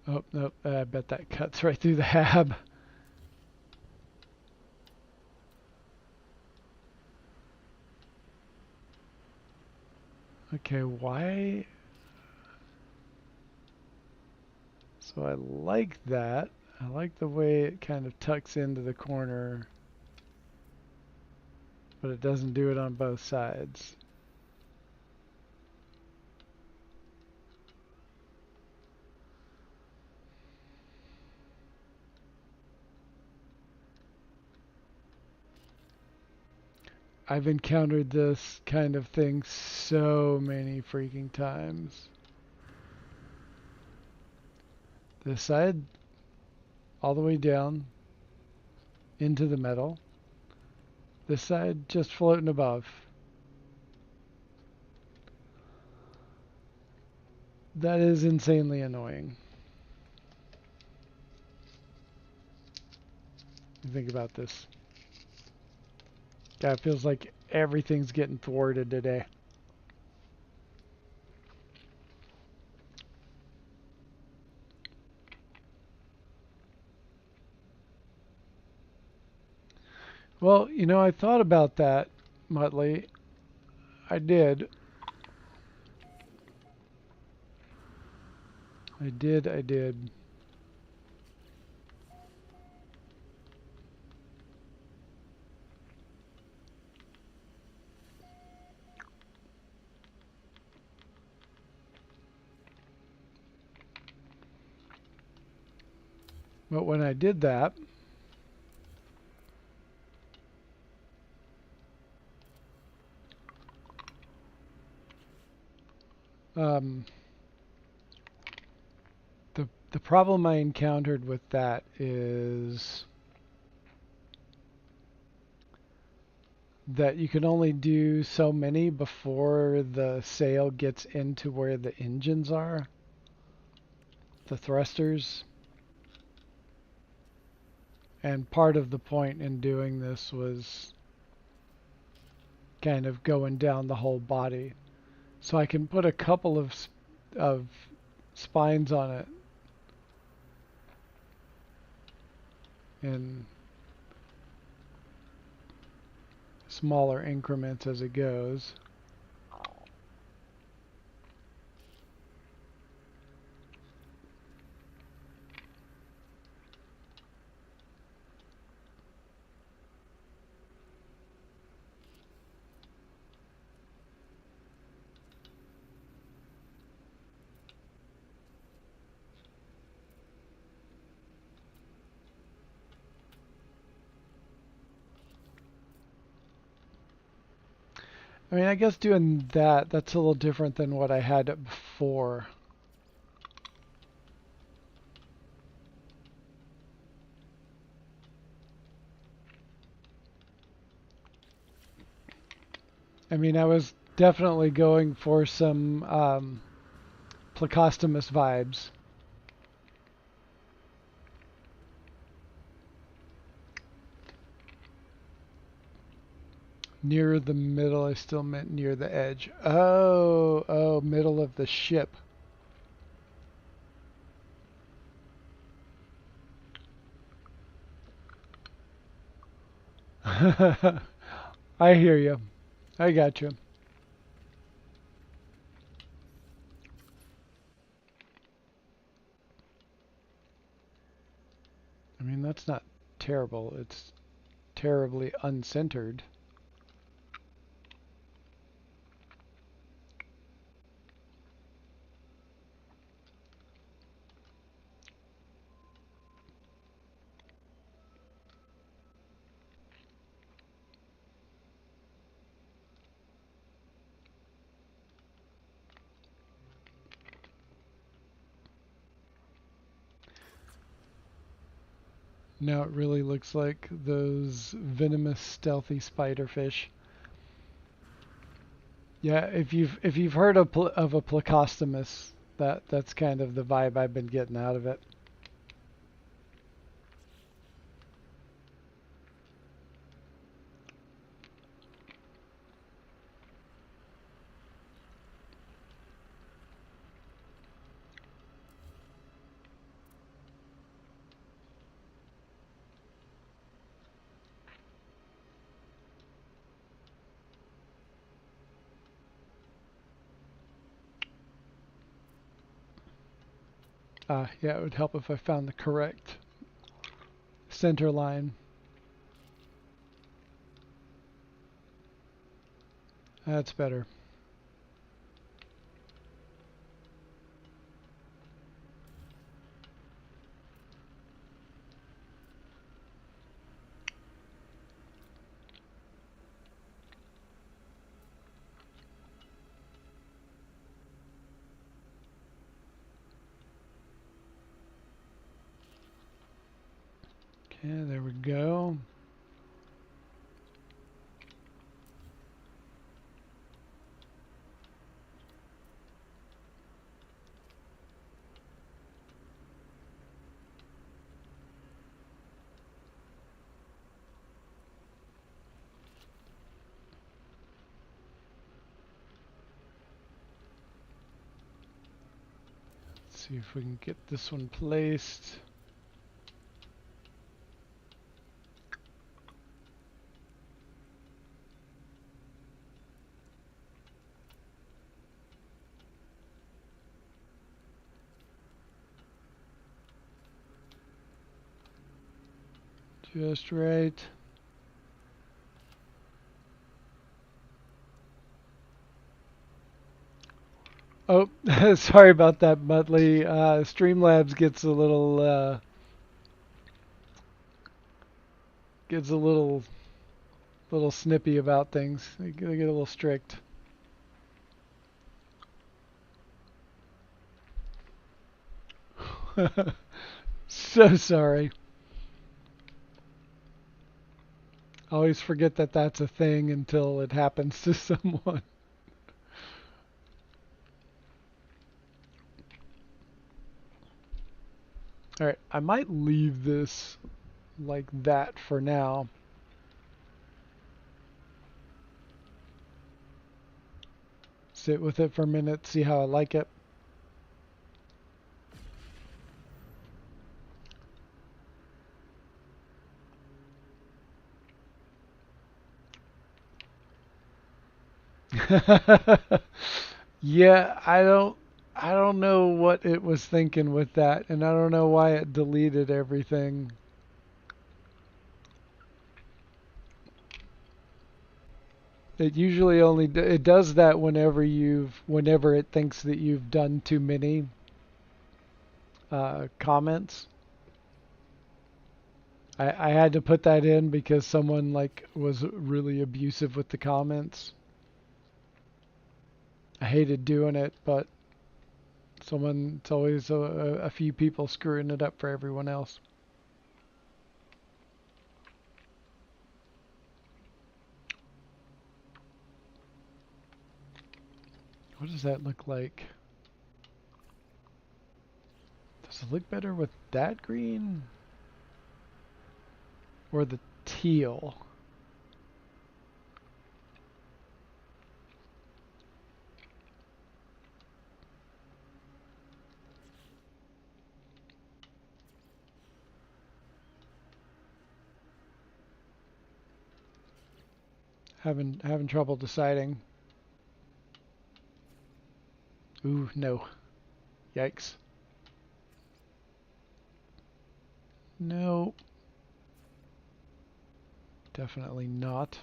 Oh, nope. I bet that cuts right through the Hab. Okay, why? So I like that. I like the way it kind of tucks into the corner, but it doesn't do it on both sides. I've encountered this kind of thing so many freaking times. This side, all the way down into the metal. This side, just floating above. That is insanely annoying. Think about this. God, it feels like everything's getting thwarted today. Well, you know, I thought about that, Muttley. I did. I did. But when I did that, um, the problem I encountered with that is that you can only do so many before the sail gets into where the engines are, the thrusters. And part of the point in doing this was kind of going down the whole body. So I can put a couple of spines on it in smaller increments as it goes. I mean, I guess doing that, that's a little different than what I had before. I mean, I was definitely going for some Placostomus vibes. Near the middle, I still meant near the edge. Oh, middle of the ship. I hear you. I got you. I mean, that's not terrible. It's terribly uncentered. Now it really looks like those venomous, stealthy spiderfish. Yeah, if you've heard of a Placostomus, that's kind of the vibe I've been getting out of it. Yeah, it would help if I found the correct center line. That's better. Okay, there we go. Let's see if we can get this one placed. Just right. Oh, sorry about that, Muttley. Streamlabs gets a little snippy about things. They get a little strict. So sorry. I always forget that that's a thing until it happens to someone. Alright, I might leave this like that for now. Sit with it for a minute, see how I like it. Yeah, I don't know what it was thinking with that, and I don't know why it deleted everything. It usually only it does that whenever it thinks that you've done too many comments. I had to put that in because someone like was really abusive with the comments. I hated doing it, but it's always a few people screwing it up for everyone else. What does that look like? Does it look better with that green? Or the teal? Having trouble deciding. Ooh, no. Yikes. No. Definitely not.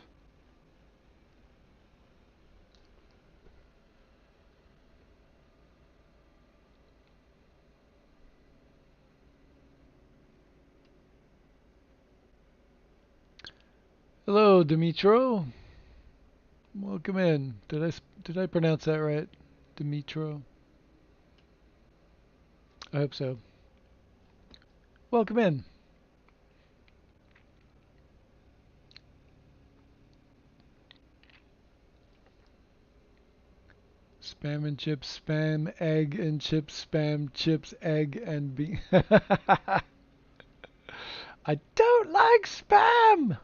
Hello, Dimitro. Welcome in. Did I pronounce that right? Dimitro. I hope so. Welcome in. Spam and chips, spam, egg and chips, spam, chips, egg and bean. I don't like spam!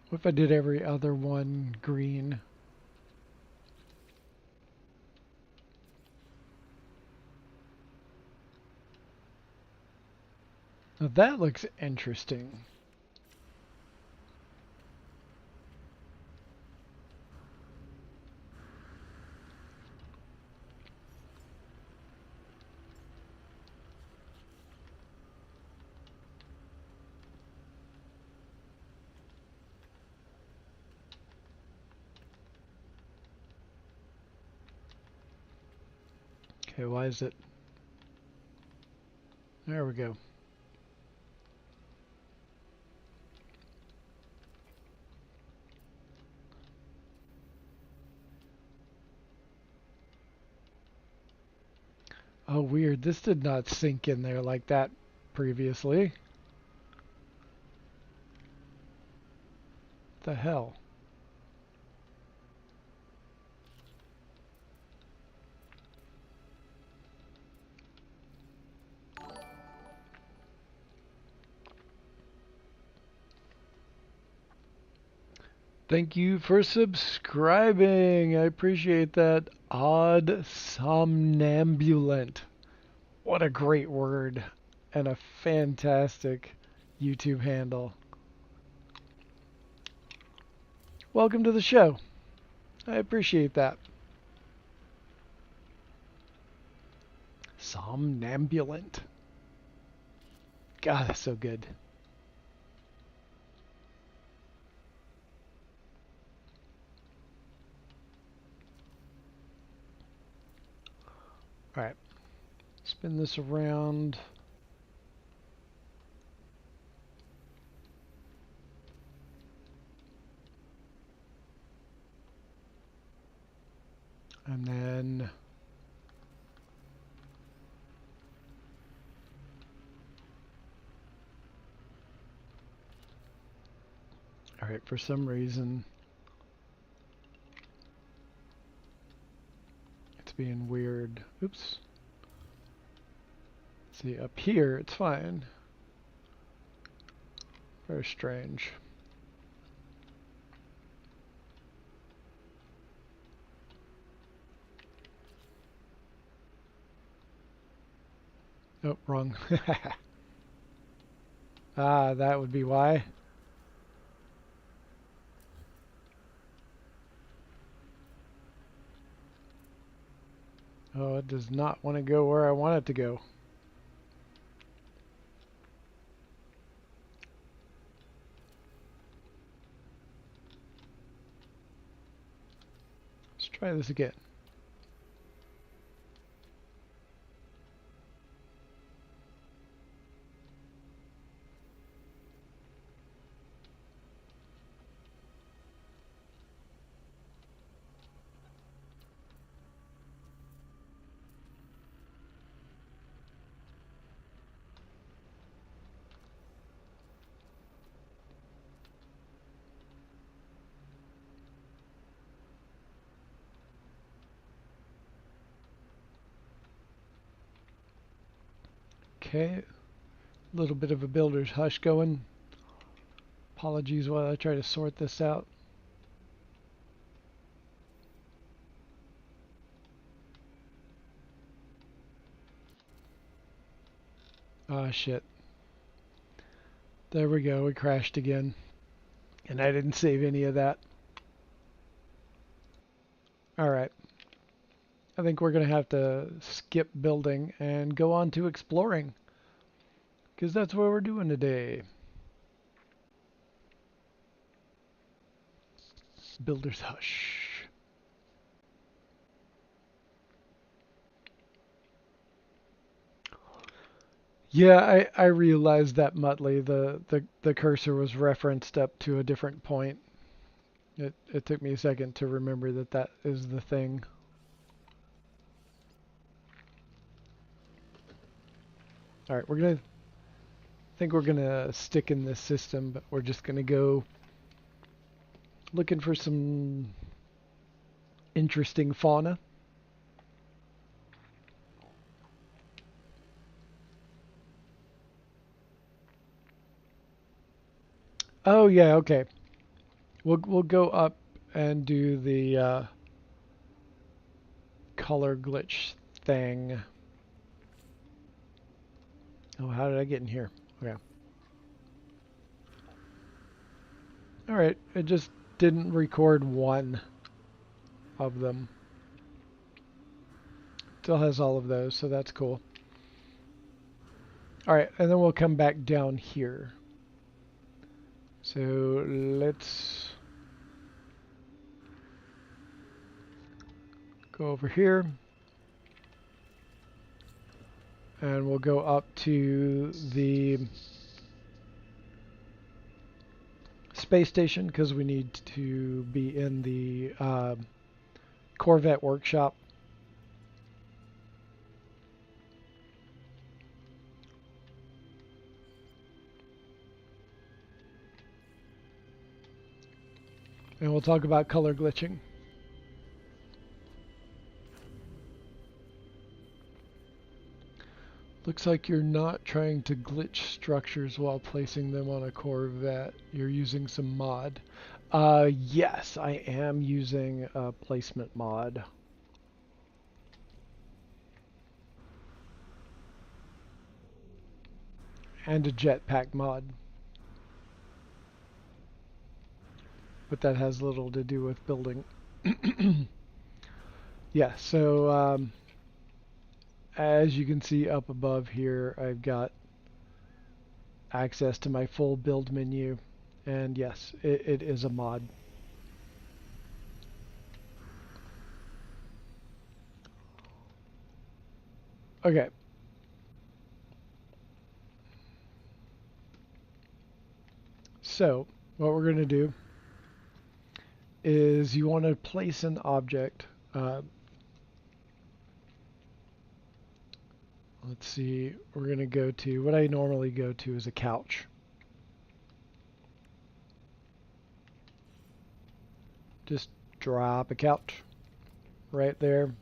What if I did every other one green? Now that looks interesting. Okay, why is it? There we go. Oh, weird. This did not sink in there like that previously. The hell? Thank you for subscribing. I appreciate that. Odd somnambulant. What a great word. And a fantastic YouTube handle. Welcome to the show. I appreciate that. Somnambulant. God, that's so good. All right, spin this around. And then all right, for some reason it's being weird. Oops. See, up here it's fine. Very strange. Oh, wrong. Ah, that would be why. Oh, it does not want to go where I want it to go. Let's try this again. Okay, a little bit of a builder's hush going. Apologies while I try to sort this out. Ah, shit. There we go, we crashed again. And I didn't save any of that. Alright. I think we're going to have to skip building and go on to exploring. Because that's what we're doing today. Builder's hush. Yeah, I realized that Muttley, the cursor was referenced up to a different point. It took me a second to remember that that is the thing. Alright, I think we're gonna stick in this system, but we're just gonna go looking for some interesting fauna. Oh yeah, okay. We'll go up and do the color glitch thing. Oh, how did I get in here? Okay. Alright, it just didn't record one of them. Still has all of those, so that's cool. Alright, and then we'll come back down here. So let's go over here. And we'll go up to the space station because we need to be in the Corvette workshop. And we'll talk about color glitching. Looks like you're not trying to glitch structures while placing them on a Corvette. You're using some mod. Yes, I am using a placement mod. And a jetpack mod. But that has little to do with building. Yeah, so as you can see up above here, I've got access to my full build menu. And yes, it is a mod. Okay. So, what we're going to do is you want to place an object. Let's see, we're going to go to, what I normally go to is a couch. Just drop a couch right there.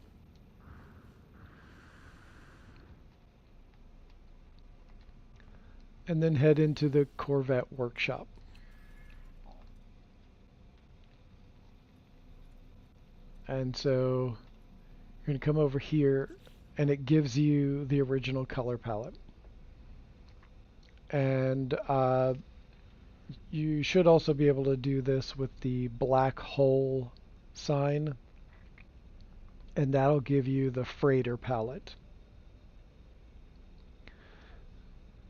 And then head into the Corvette workshop. And so you're going to come over here and it gives you the original color palette. And you should also be able to do this with the black hole sign, and that'll give you the freighter palette.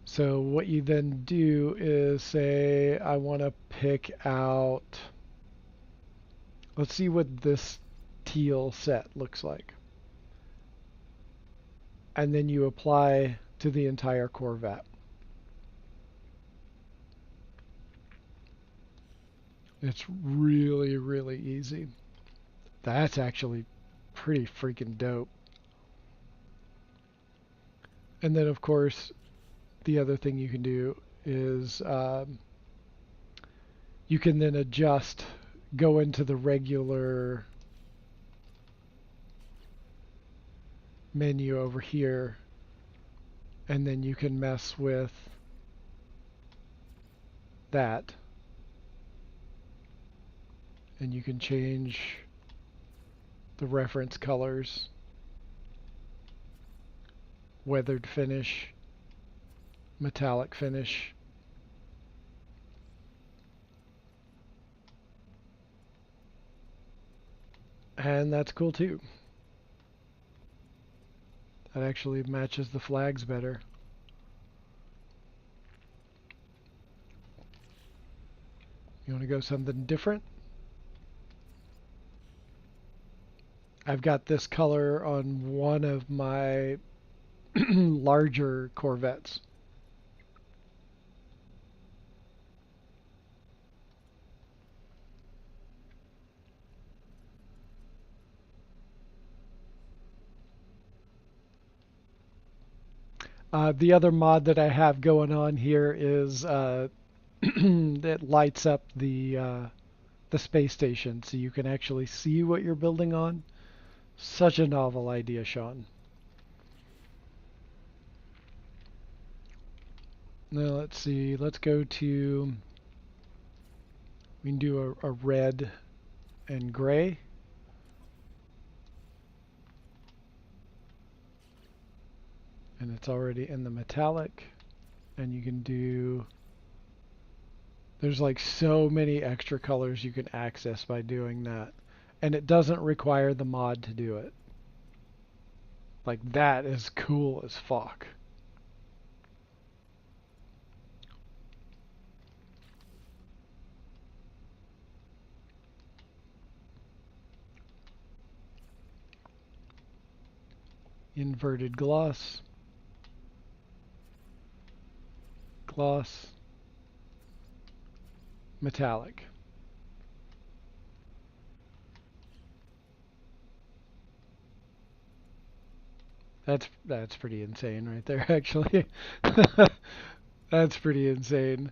So what you then do is say, I want to pick out, let's see what this teal set looks like. And then you apply to the entire Corvette. It's really, really easy. That's actually pretty freaking dope. And then, of course, the other thing you can do is you can then adjust, go into the regular menu over here, and then you can mess with that. And you can change the reference colors, weathered finish, metallic finish. And that's cool too. That actually matches the flags better. You want to go something different? I've got this color on one of my larger Corvettes. The other mod that I have going on here is it lights up the space station so you can actually see what you're building on. Such a novel idea, Sean. Now let's see, let's go to, we can do a red and gray. And it's already in the metallic. And you can do, there's like so many extra colors you can access by doing that. And it doesn't require the mod to do it. Like, that is cool as fuck. Inverted gloss. Gloss. Metallic. That's pretty insane right there, actually. That's pretty insane.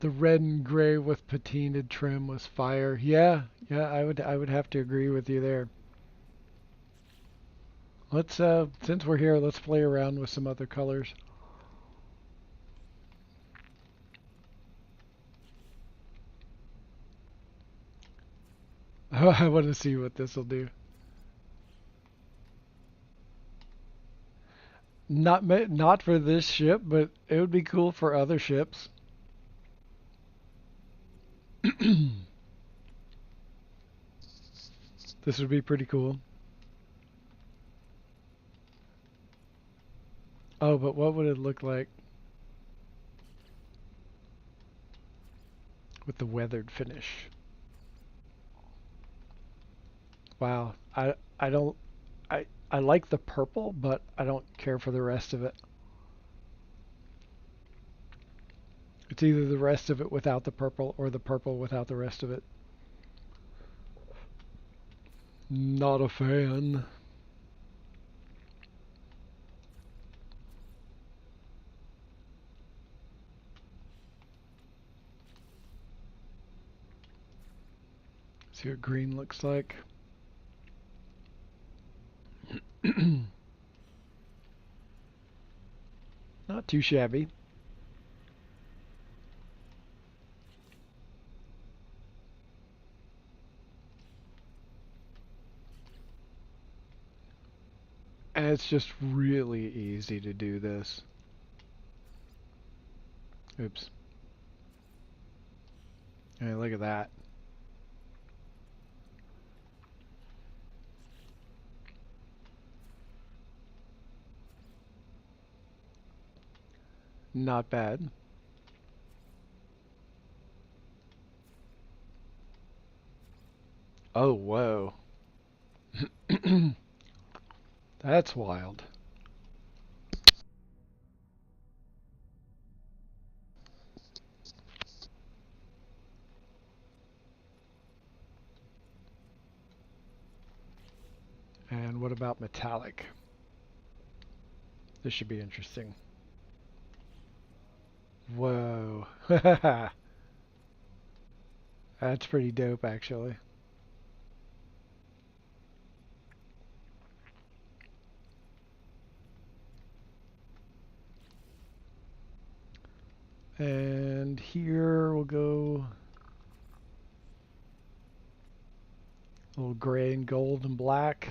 The red and gray with patinaed trim was fire. Yeah, I would have to agree with you there. Let's since we're here, let's play around with some other colors. Oh, I want to see what this will do. Not for this ship, but it would be cool for other ships. This would be pretty cool. Oh, but what would it look like with the weathered finish? Wow, I don't I like the purple, but I don't care for the rest of it. It's either the rest of it without the purple or the purple without the rest of it. Not a fan. See what green looks like. Not too shabby. And it's just really easy to do this. Oops. Hey, look at that. Not bad. Oh, whoa. That's wild. And what about metallic? This should be interesting. Whoa. That's pretty dope, actually. And here we'll go a little gray and gold and black.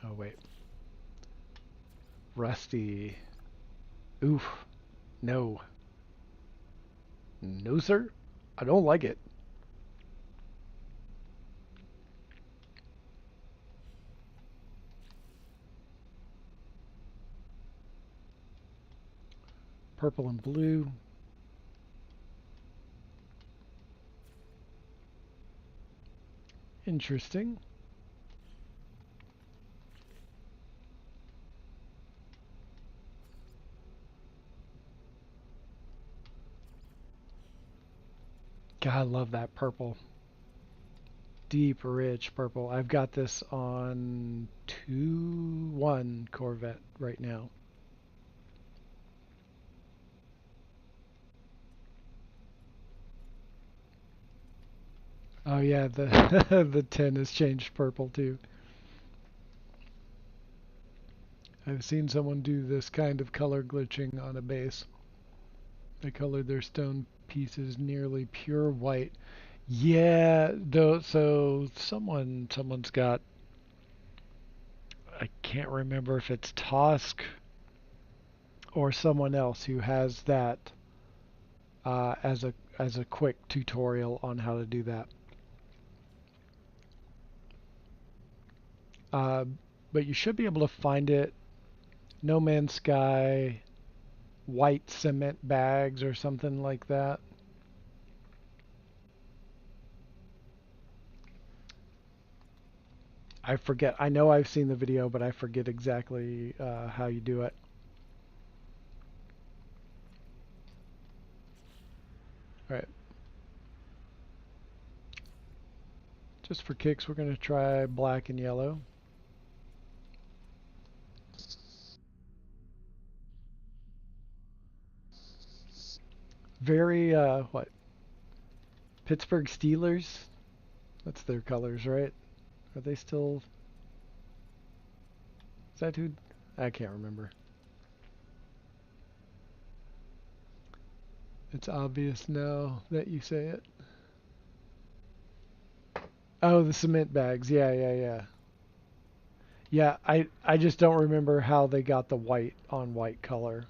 Oh, wait. Rusty. Oof. No. No, sir. I don't like it. Purple and blue. Interesting. God, I love that purple. Deep, rich purple. I've got this on 2-1 Corvette right now. Oh yeah, the the 10 has changed purple too. I've seen someone do this kind of color glitching on a base. They colored their stone pieces nearly pure white. Yeah, though, so someone's got, I can't remember if it's Tosk or someone else who has that as a quick tutorial on how to do that. Uh, but you should be able to find it. No Man's Sky, white cement bags or something like that. I forget. I know I've seen the video, but I forget exactly how you do it. All right. Just for kicks, we're going to try black and yellow. Very, what? Pittsburgh Steelers? That's their colors, right? Are they still... Is that who... I can't remember. It's obvious now that you say it. Oh, the cement bags. Yeah, yeah, yeah. Yeah, I just don't remember how they got the white on white color.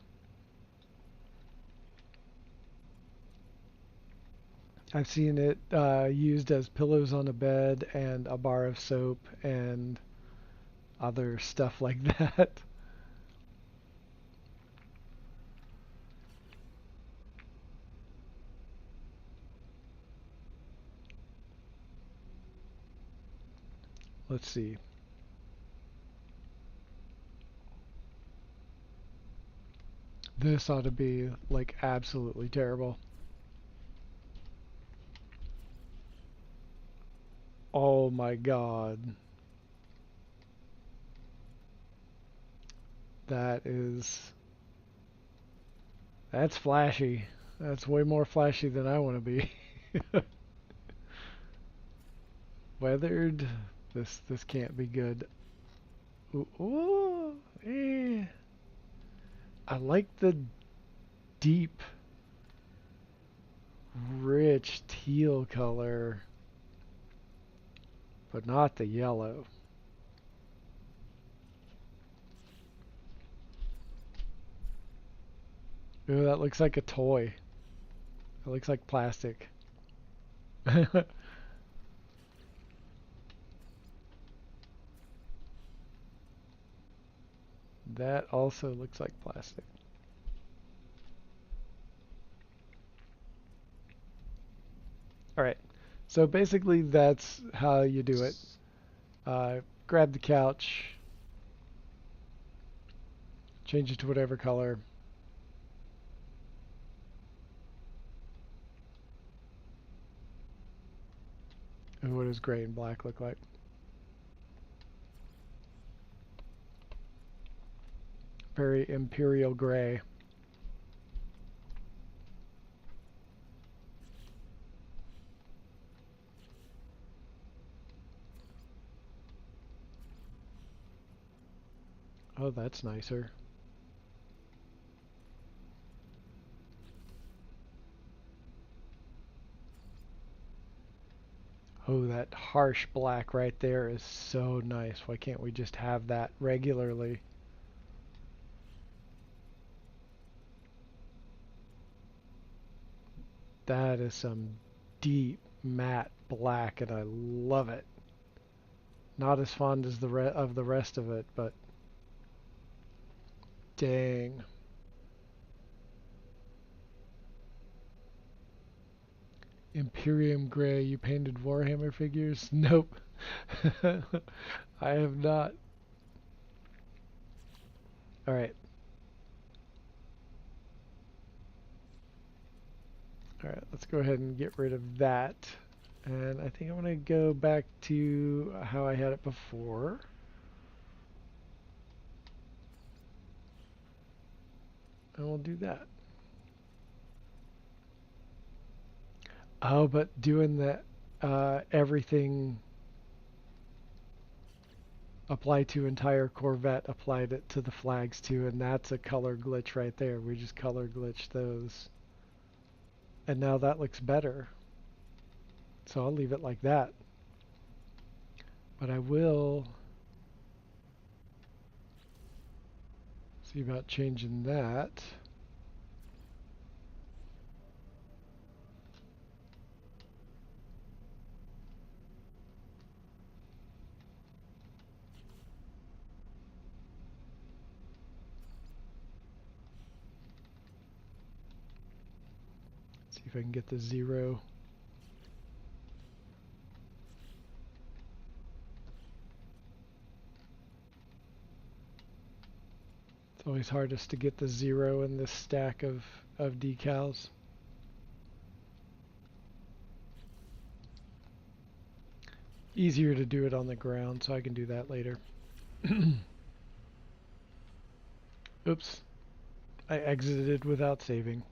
I've seen it used as pillows on a bed and a bar of soap and other stuff like that. Let's see. This ought to be like absolutely terrible. Oh my god. That is... That's flashy. That's way more flashy than I want to be. Weathered. This can't be good. Ooh, ooh, eh. I like the deep, rich teal color, but not the yellow. Ooh, that looks like a toy. It looks like plastic. That also looks like plastic. Alright, so basically that's how you do it. Grab the couch, change it to whatever color. And what does gray and black look like? Very imperial gray. Oh, that's nicer. Oh, that harsh black right there is so nice. Why can't we just have that regularly? That is some deep matte black and I love it. Not as fond as the rest of it, but dang. Imperium Gray, you painted Warhammer figures? Nope. I have not. Alright. Alright, let's go ahead and get rid of that. And I think I'm going to go back to how I had it before. And we'll do that. Oh, but doing that everything apply to entire Corvette applied it to the flags too, and that's a color glitch right there. We just color glitched those. And now that looks better. So I'll leave it like that. But I will see about changing that. See if I can get the 0. It's always hardest to get the 0 in this stack of decals. Easier to do it on the ground, so I can do that later. Oops. I exited without saving.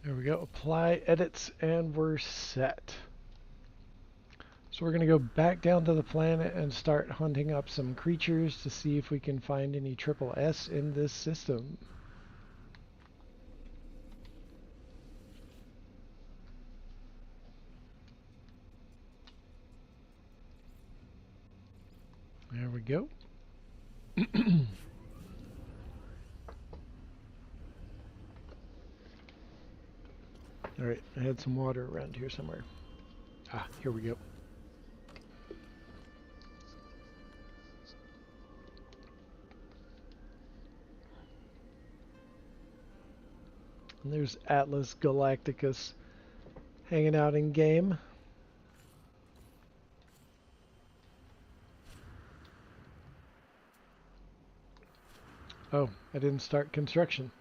There we go. Apply edits and we're set. So So we're going to go back down to the planet and start hunting up some creatures to see if we can find any triple S in this system. There we go. Alright, I had some water around here somewhere. Ah, here we go. And there's Atlas Galacticus hanging out in game. Oh, I didn't start construction.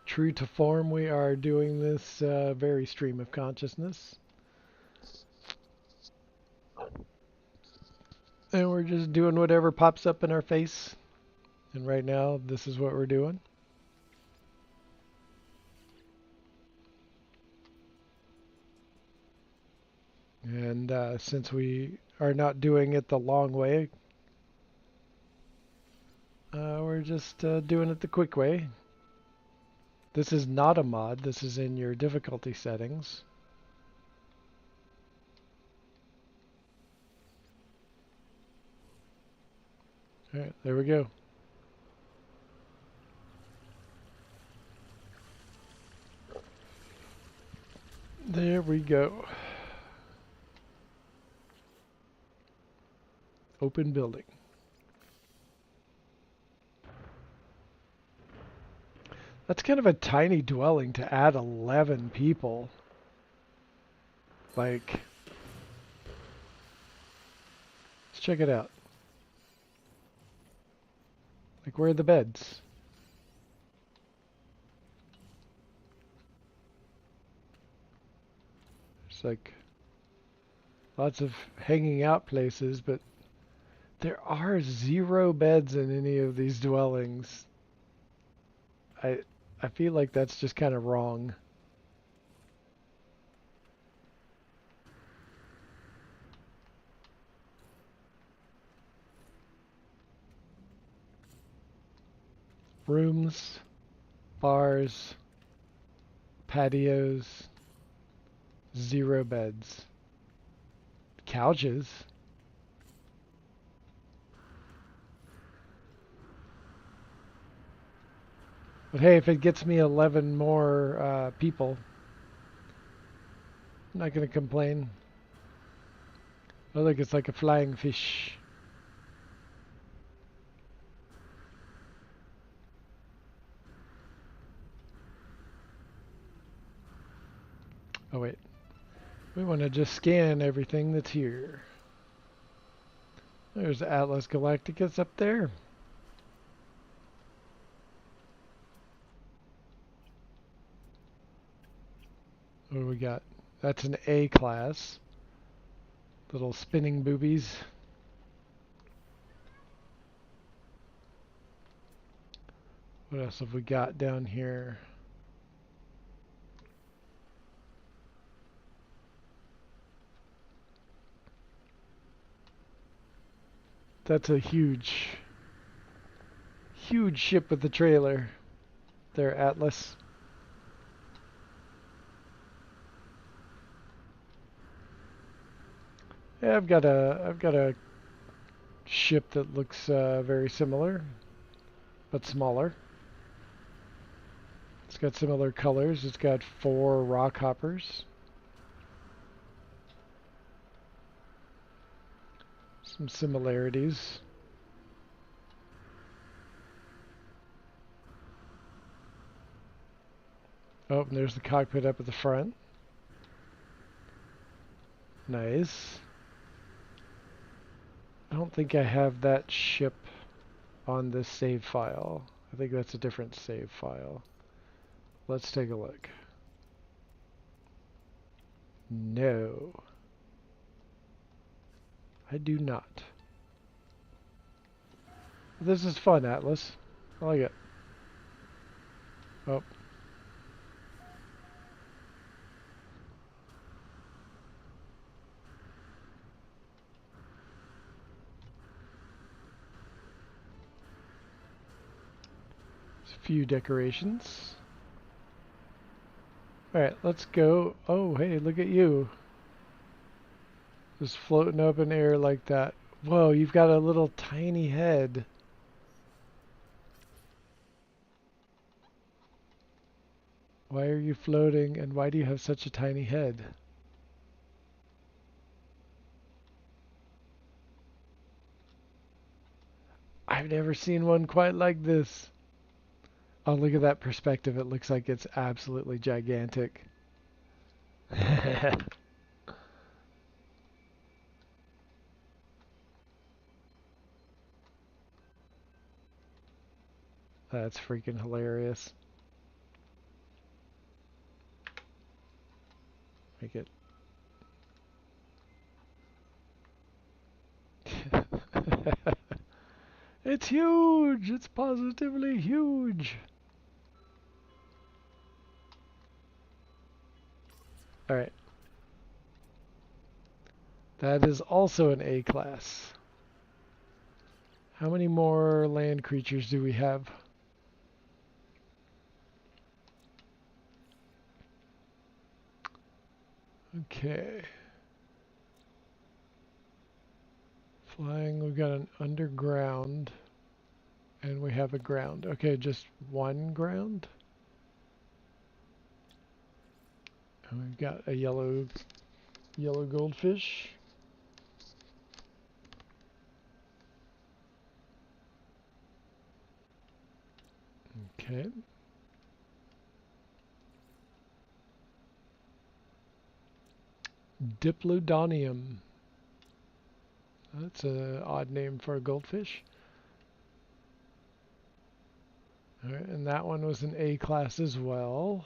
True to form, we are doing this very stream of consciousness. And we're just doing whatever pops up in our face. And right now, this is what we're doing. And since we are not doing it the long way, we're just doing it the quick way. This is not a mod. This is in your difficulty settings. Alright, there we go. There we go. Open building. That's kind of a tiny dwelling to add 11 people. Like, let's check it out. Like, where are the beds? There's like lots of hanging out places, but there are 0 beds in any of these dwellings. I feel like that's just kind of wrong. Rooms, bars, patios, 0 beds. Couches. But hey, if it gets me 11 more people, I'm not going to complain. Oh, look, it's like a flying fish. Oh, wait. We want to just scan everything that's here. There's Atlas Galacticus up there. What do we got? That's an A class. Little spinning boobies. What else have we got down here? That's a huge ship with the trailer. There, Atlas. Yeah, I've got a ship that looks very similar, but smaller. It's got similar colors. It's got 4 rock hoppers. Some similarities. Oh, and there's the cockpit up at the front. Nice. I don't think I have that ship on this save file. I think that's a different save file. Let's take a look. No. I do not. This is fun, Atlas. I like it. Oh. A few decorations. Alright, let's go. Oh, hey, look at you. Just floating up in air like that. Whoa, you've got a little tiny head. Why are you floating and why do you have such a tiny head? I've never seen one quite like this. Oh, look at that perspective. It looks like it's absolutely gigantic. That's freaking hilarious. Make it. It's huge! It's positively huge! Alright. That is also an A class. How many more land creatures do we have? Okay. Flying, we've got an underground. And we have a ground. Okay, just one ground. And we've got a yellow goldfish. Okay. Diplodonium. That's an odd name for a goldfish. Alright, and that one was an A class as well.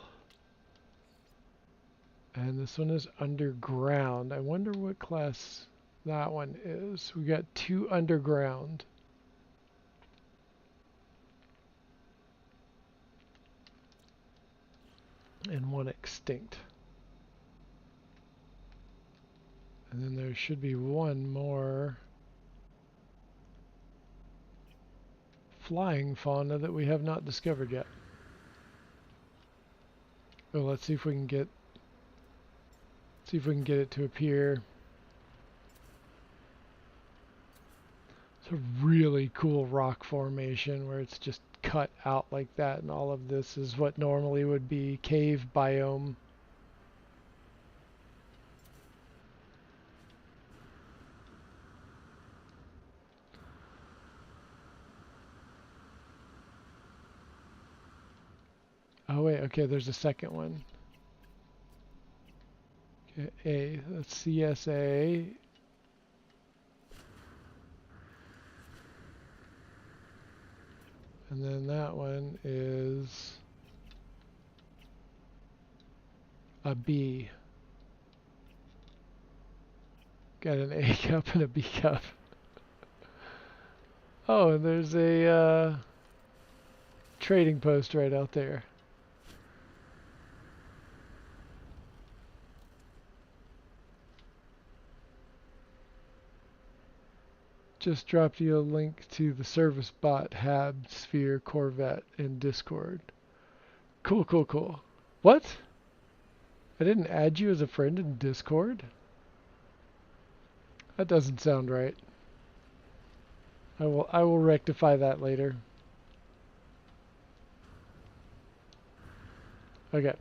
And this one is underground. I wonder what class that one is. We got 2 underground. And 1 extinct. And then there should be 1 more flying fauna that we have not discovered yet. Oh, let's see if we can get it to appear. It's a really cool rock formation where it's just cut out like that, and all of this is what normally would be cave biome. Oh wait, okay, there's a second one. Okay, A, that's CSA. And then that one is a B. Got an A cup and a B cup. Oh, and there's a trading post right out there. Just dropped you a link to the service bot Hab Sphere Corvette in Discord. Cool, cool, cool. What? I didn't add you as a friend in Discord? That doesn't sound right. I will rectify that later. Okay.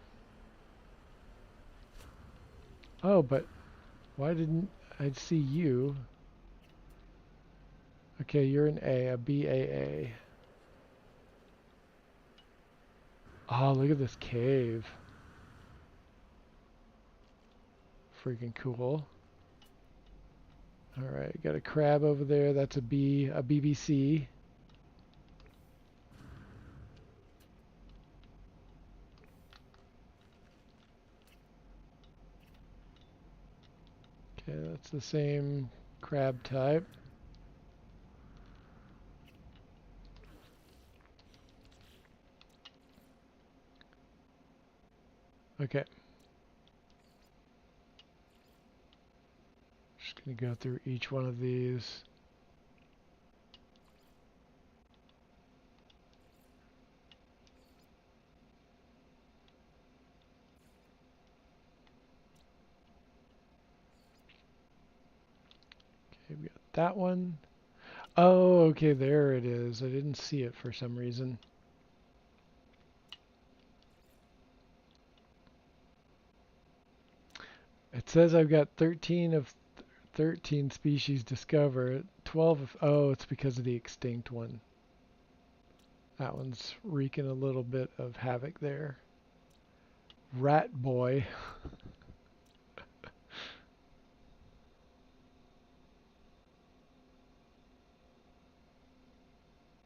Oh, but why didn't I see you? Okay, you're an a BAA. Oh, look at this cave. Freaking cool. Alright, got a crab over there. That's a BBC. Okay, that's the same crab type. Okay. Just going to go through each one of these. that one. Oh, okay, there it is. I didn't see it for some reason. It says I've got 13 of 13 species discovered. 12 of, oh, it's because of the extinct one. That one's wreaking a little bit of havoc there. Rat boy.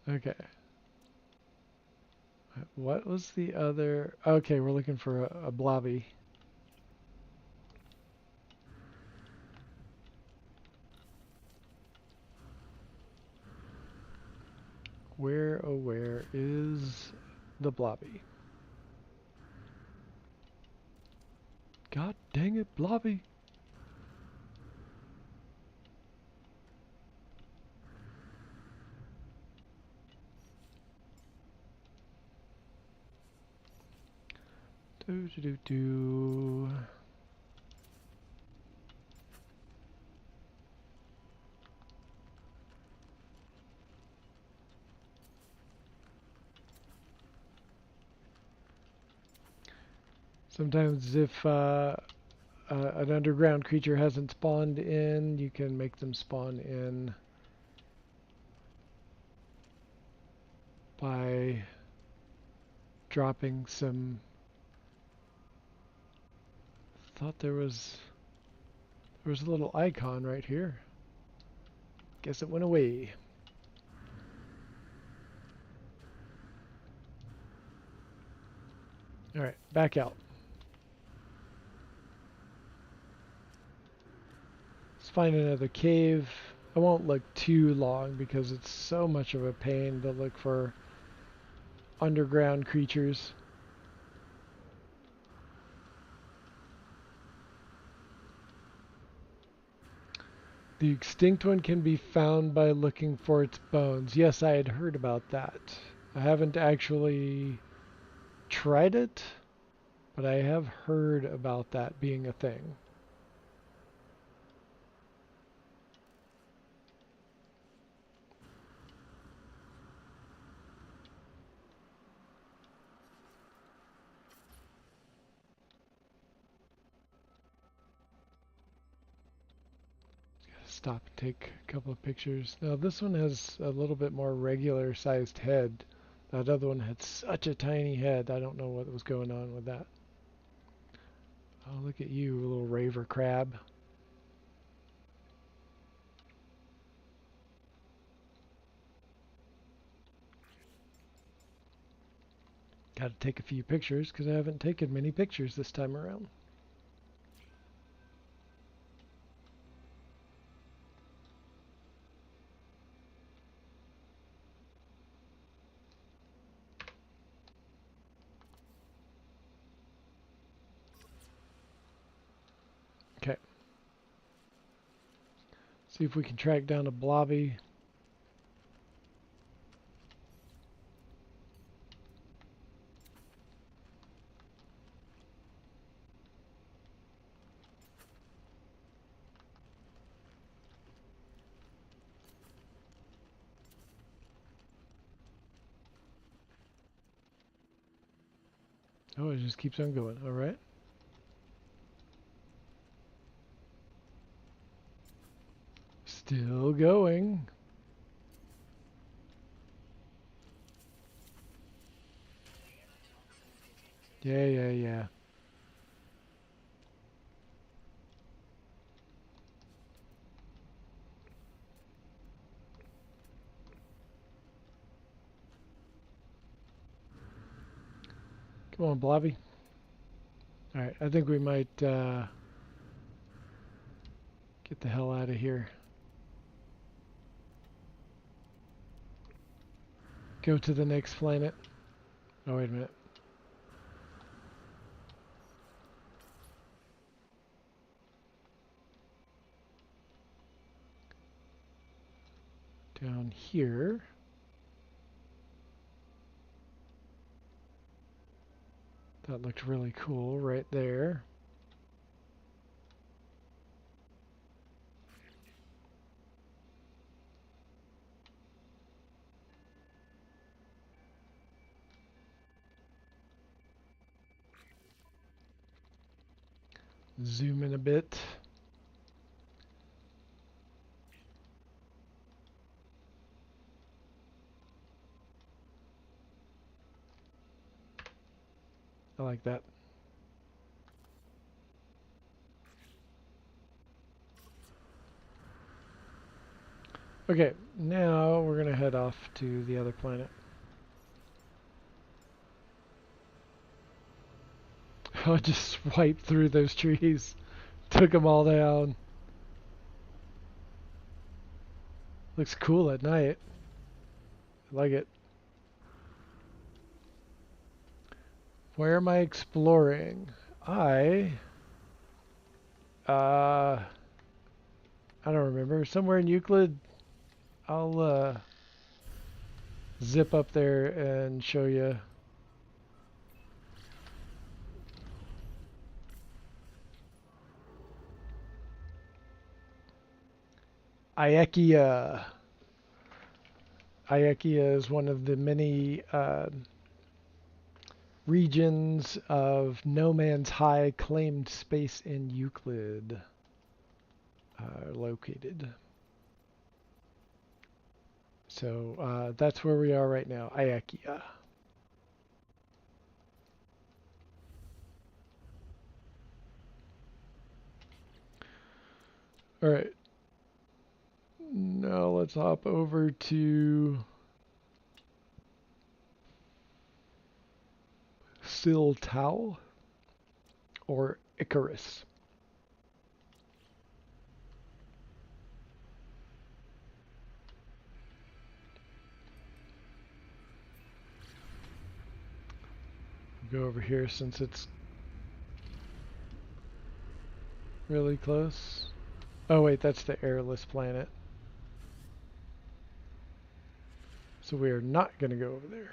Okay. What was the other? Okay, we're looking for a blobby. Where, oh where is the blobby? God dang it, blobby! Do do do do. Sometimes if an underground creature hasn't spawned in, you can make them spawn in by dropping some. Thought there was a little icon right here. Guess it went away. All right, back out. Let's find another cave. I won't look too long because it's so much of a pain to look for underground creatures. The extinct one can be found by looking for its bones. Yes, I had heard about that. I haven't actually tried it, but I have heard about that being a thing. Stop and take a couple of pictures. Now this one has a little bit more regular sized head. That other one had such a tiny head. I don't know what was going on with that. Oh, look at you, little raver crab. Got to take a few pictures because I haven't taken many pictures this time around. Okay. See if we can track down a blobby. Oh, it just keeps on going. All right. Still going. Yeah, yeah, yeah. Come on, blobby. All right, I think we might get the hell out of here. Go to the next planet. Oh, wait a minute. Down here. That looked really cool right there. Zoom in a bit. I like that. Okay, now we're gonna head off to the other planet. I just swiped through those trees. Took them all down. Looks cool at night. I like it. Where am I exploring? I don't remember. Somewhere in Euclid. I'll zip up there and show you. Iakia. Iakia is one of the many regions of No Man's High claimed space in Euclid located. So that's where we are right now, Iakia. All right. Now let's hop over to Siltau or Icarus. Go over here since it's really close. Oh wait, that's the airless planet. So we are not going to go over there.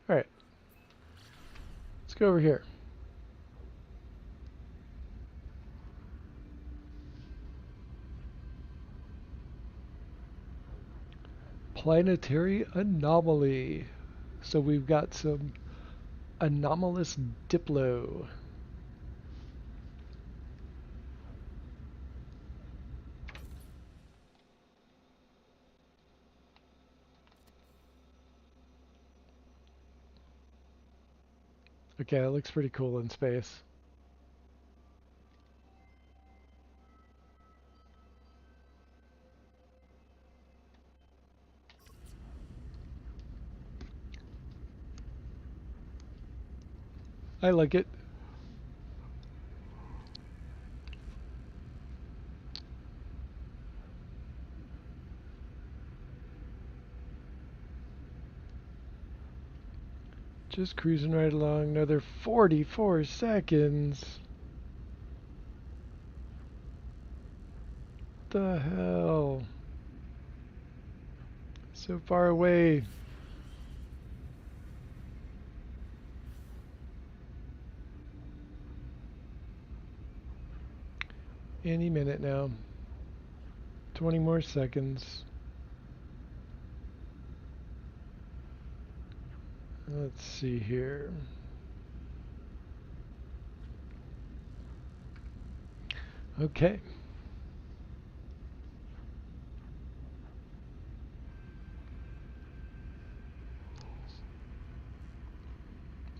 Alright. Let's go over here. Planetary anomaly. So we've got some anomalous Diplo. Okay, that looks pretty cool in space. I like it. Just cruising right along, another 44 seconds. What the hell? So far away. Any minute now. 20 more seconds. Let's see here. Okay.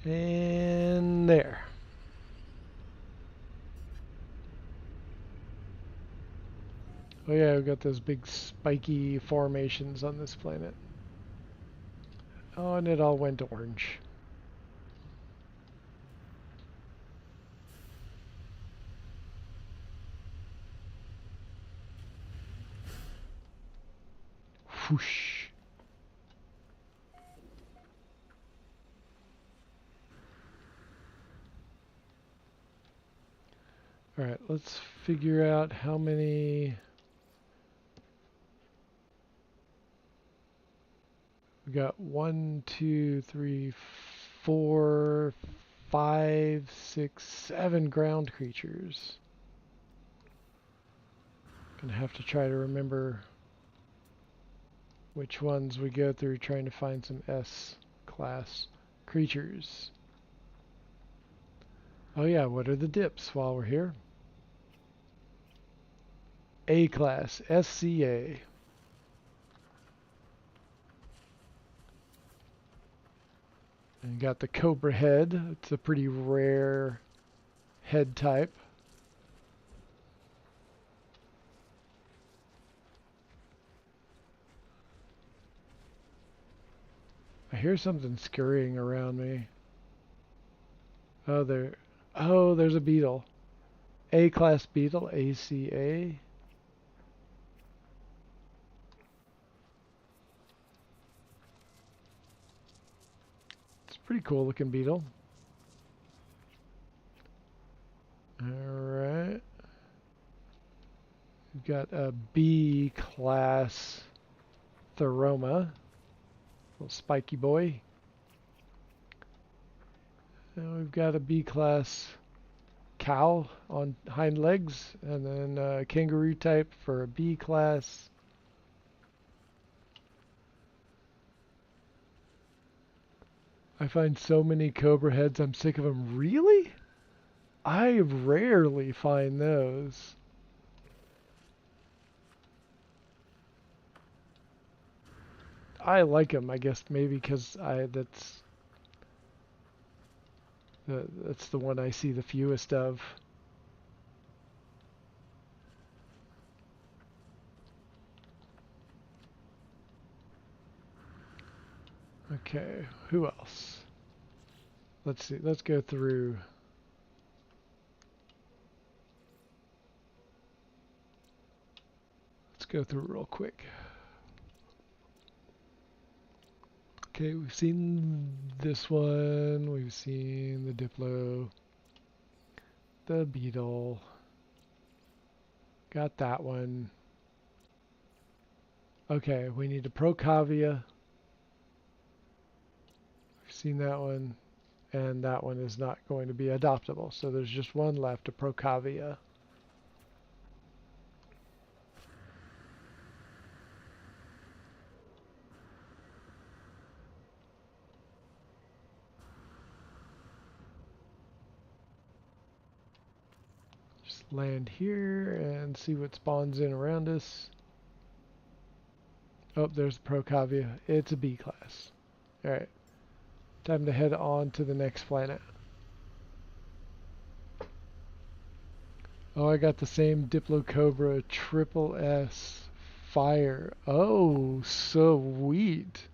And there. Oh yeah, we've got those big spiky formations on this planet. Oh, and it all went orange. Whoosh. Alright, let's figure out how many... We got 1, 2, 3, 4, 5, 6, 7 ground creatures. Gonna have to try to remember which ones we go through trying to find some S class creatures. Oh yeah, what are the dips while we're here? A class, SCA. And you got the Cobra head. It's a pretty rare head type. I hear something scurrying around me. Oh, there. Oh, there's a beetle. A-class beetle, ACA. It's a pretty cool looking beetle. Alright. We've got a B-class Theroma. Little spiky boy. And we've got a B-class cow on hind legs, and then a kangaroo type for a B class. I find so many cobra heads, I'm sick of them. Really? I rarely find those. I like them, I guess maybe because that's the one I see the fewest of. Okay, who else? Let's see. Let's go through. Let's go through real quick. Okay, we've seen this one. We've seen the Diplo, the Beetle. Got that one. Okay, we need a Procavia. We've seen that one. And that one is not going to be adoptable. So there's just one left, a Procavia. Just land here and see what spawns in around us. Oh, there's the Procavia. It's a B class. Alright. Time to head on to the next planet. Oh, I got the same Diplocobra Triple S Fire. Oh, sweet.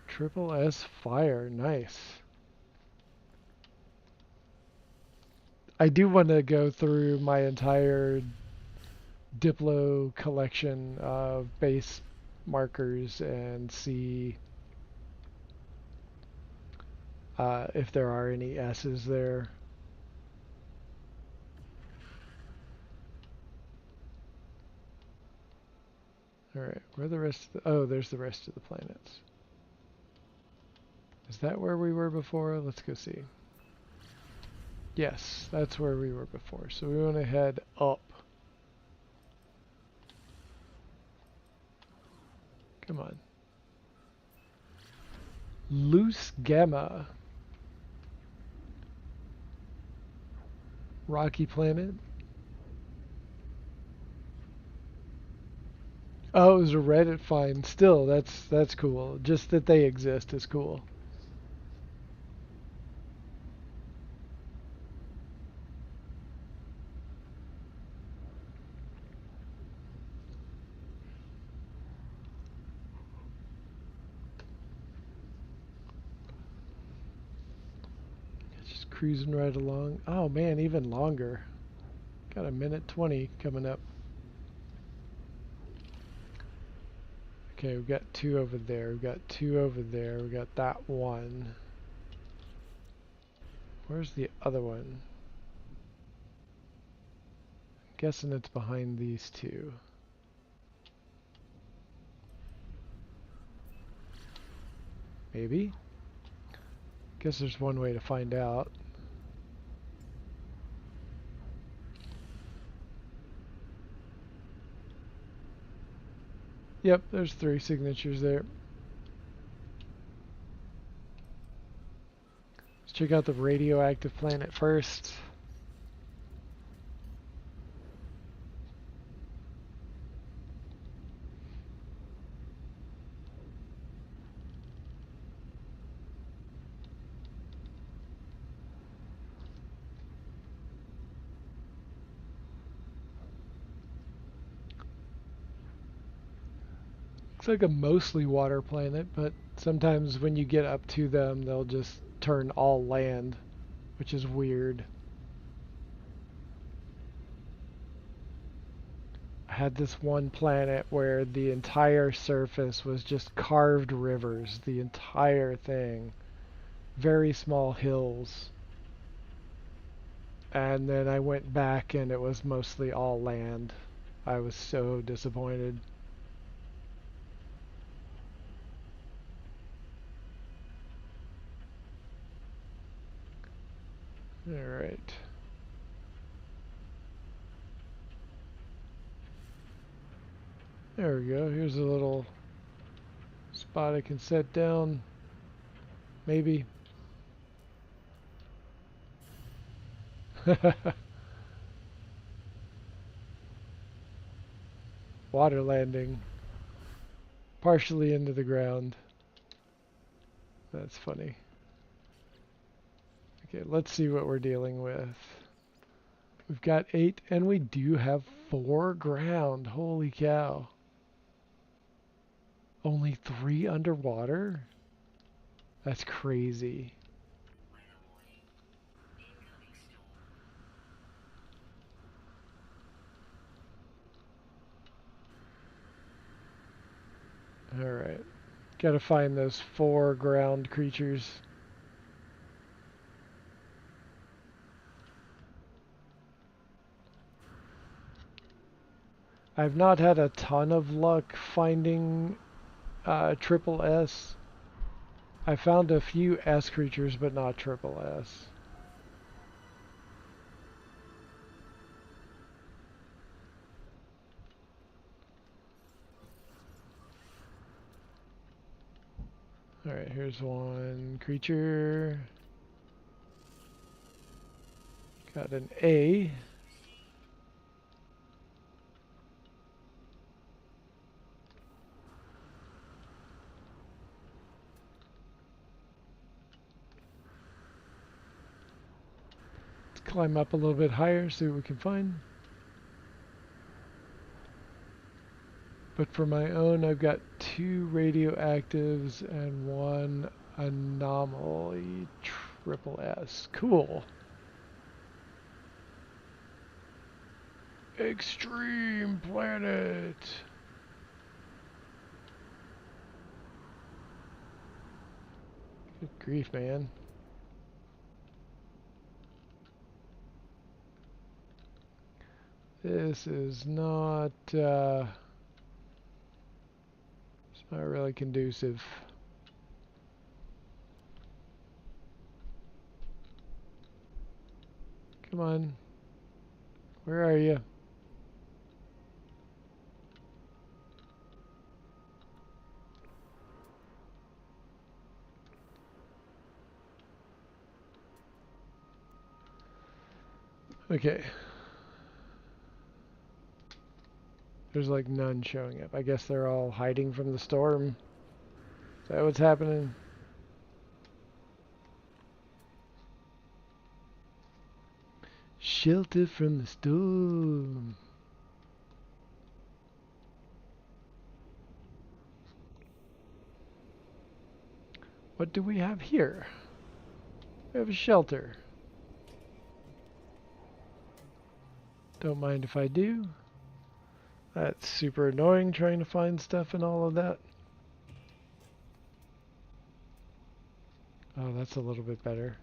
Triple S Fire. Nice. I do want to go through my entire Diplo collection of base markers and see if there are any S's there. Alright, where are the rest of the... Oh, there's the rest of the planets. Is that where we were before? Let's go see. Yes, that's where we were before. So we want to head up. Come on. Loose Gamma. Rocky planet. Oh, it was a Reddit find. Still, that's cool. Just that they exist is cool. Just cruising right along. Oh man, even longer. Got a minute 20 coming up. Okay, we've got two over there. We've got two over there. We got that one. Where's the other one? I'm guessing it's behind these two. Maybe? Guess there's one way to find out. Yep, there's three signatures there. check out the radioactive planet first. Looks like a mostly water planet, but sometimes when you get up to them, they'll just turn all land, which is weird. I had this one planet where the entire surface was just carved rivers, the entire thing. Very small hills. And then I went back and it was mostly all land. I was so disappointed. Alright. There we go. Here's a little spot I can set down. Maybe. Water landing. Partially into the ground. That's funny. Okay, let's see what we're dealing with. We've got 8, and we do have 4 ground. Holy cow. Only 3 underwater? That's crazy. Alright. Gotta find those 4 ground creatures. I've not had a ton of luck finding triple S. I found a few S creatures, but not triple S. Alright, here's one creature. Got an A. Let's climb up a little bit higher, see what we can find. But for my own, I've got 2 radioactives and 1 anomaly triple S. Cool. Extreme planet. Good grief, man. This is not, it's not really conducive. Come on. Where are you? Okay. There's like none showing up. I guess they're all hiding from the storm. Is that what's happening? Shelter from the storm. What do we have here? We have a shelter. Don't mind if I do. That's super annoying trying to find stuff and all of that. Oh, that's a little bit better.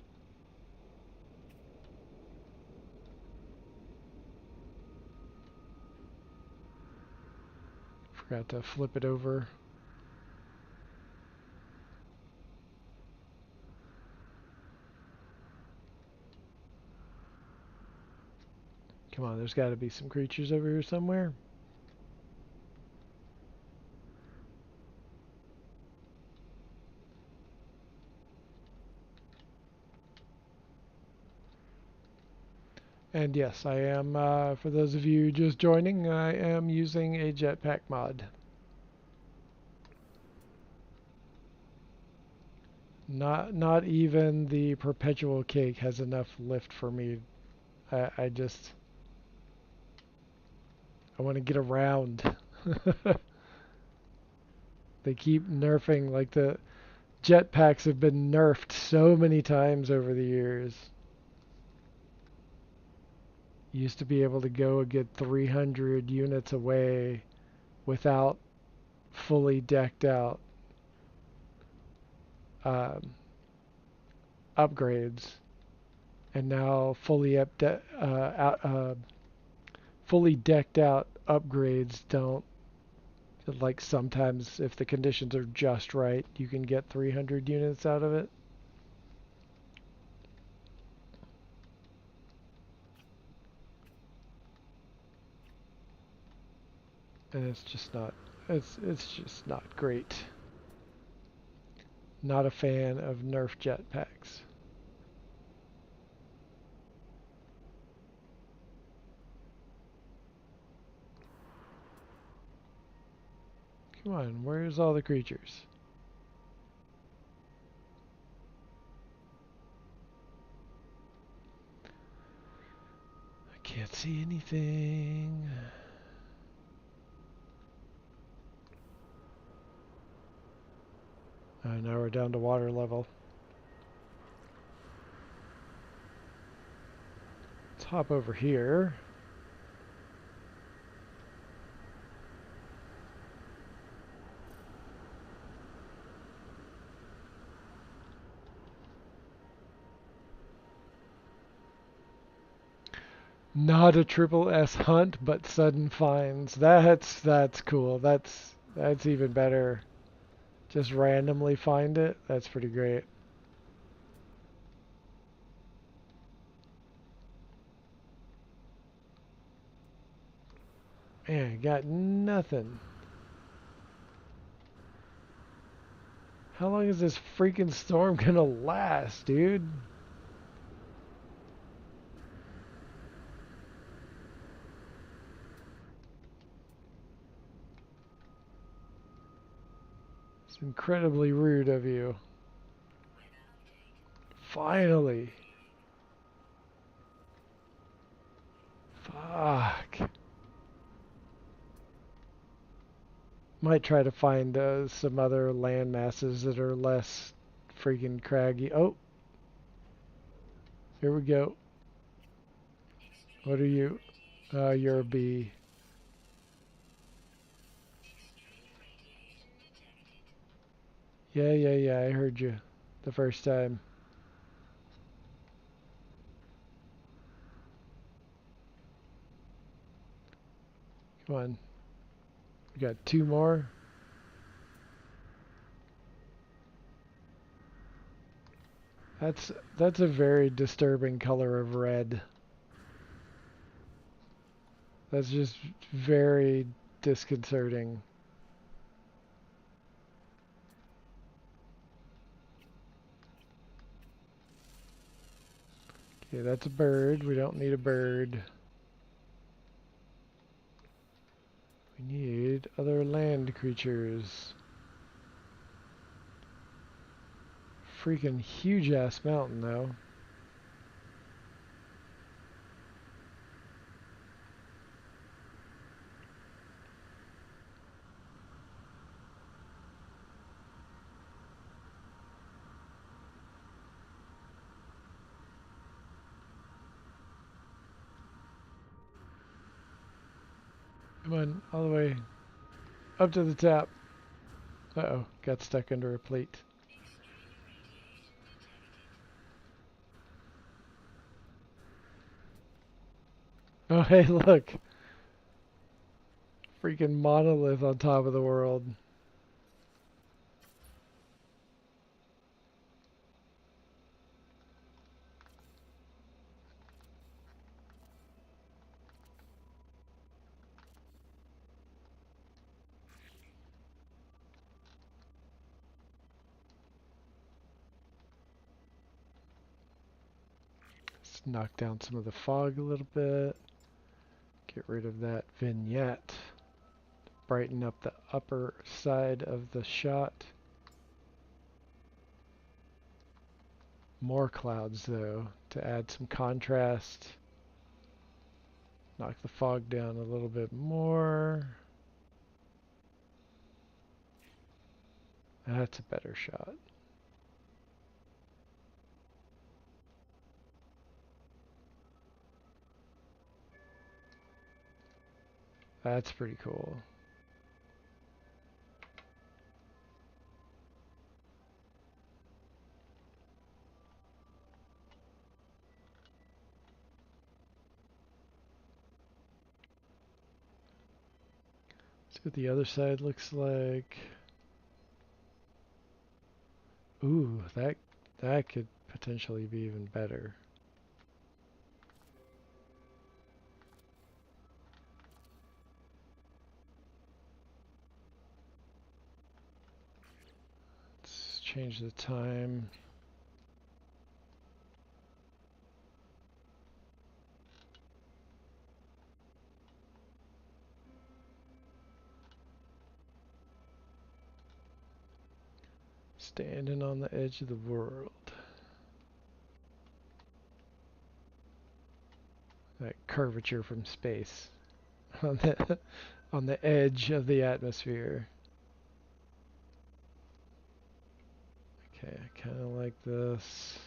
Forgot to flip it over. Come on, there's got to be some creatures over here somewhere. And yes, I am, for those of you just joining, I am using a jetpack mod. Not even the perpetual cake has enough lift for me. I just, I want to get around. They keep nerfing, like the jetpacks have been nerfed so many times over the years. Used to be able to go and get 300 units away without fully decked out um, upgrades, and now fully decked out upgrades don't, like, sometimes if the conditions are just right, you can get 300 units out of it. And it's just not, it's just not great. Not a fan of Nerf jetpacks. Come on, where's all the creatures? I can't see anything. Now we're down to water level. Let's hop over here. Not a triple S hunt, but sudden finds. That's cool. That's even better. Just randomly find it. That's pretty great. Man, got nothing. How long is this freaking storm gonna last, dude? It's incredibly rude of you. Finally. Fuck. Might try to find some other land masses that are less freaking craggy. Oh, here we go. What are you? You're a bee. Yeah, I heard you the first time. Come on. We got two more. That's a very disturbing color of red. That's just very disconcerting. Okay, that's a bird. We don't need a bird. We need other land creatures. Freaking huge ass mountain though. Come on, all the way up to the top. Uh-oh, got stuck under a plate. Oh, hey, look. Freaking monolith on top of the world. Let's knock down some of the fog a little bit. Get rid of that vignette. Brighten up the upper side of the shot. More clouds though, to add some contrast. Knock the fog down a little bit more. That's a better shot. That's pretty cool. See what the other side looks like. Ooh, that could potentially be even better. Let's change the time. Standing on the edge of the world. That curvature from space on the edge of the atmosphere. Okay, I kind of like this.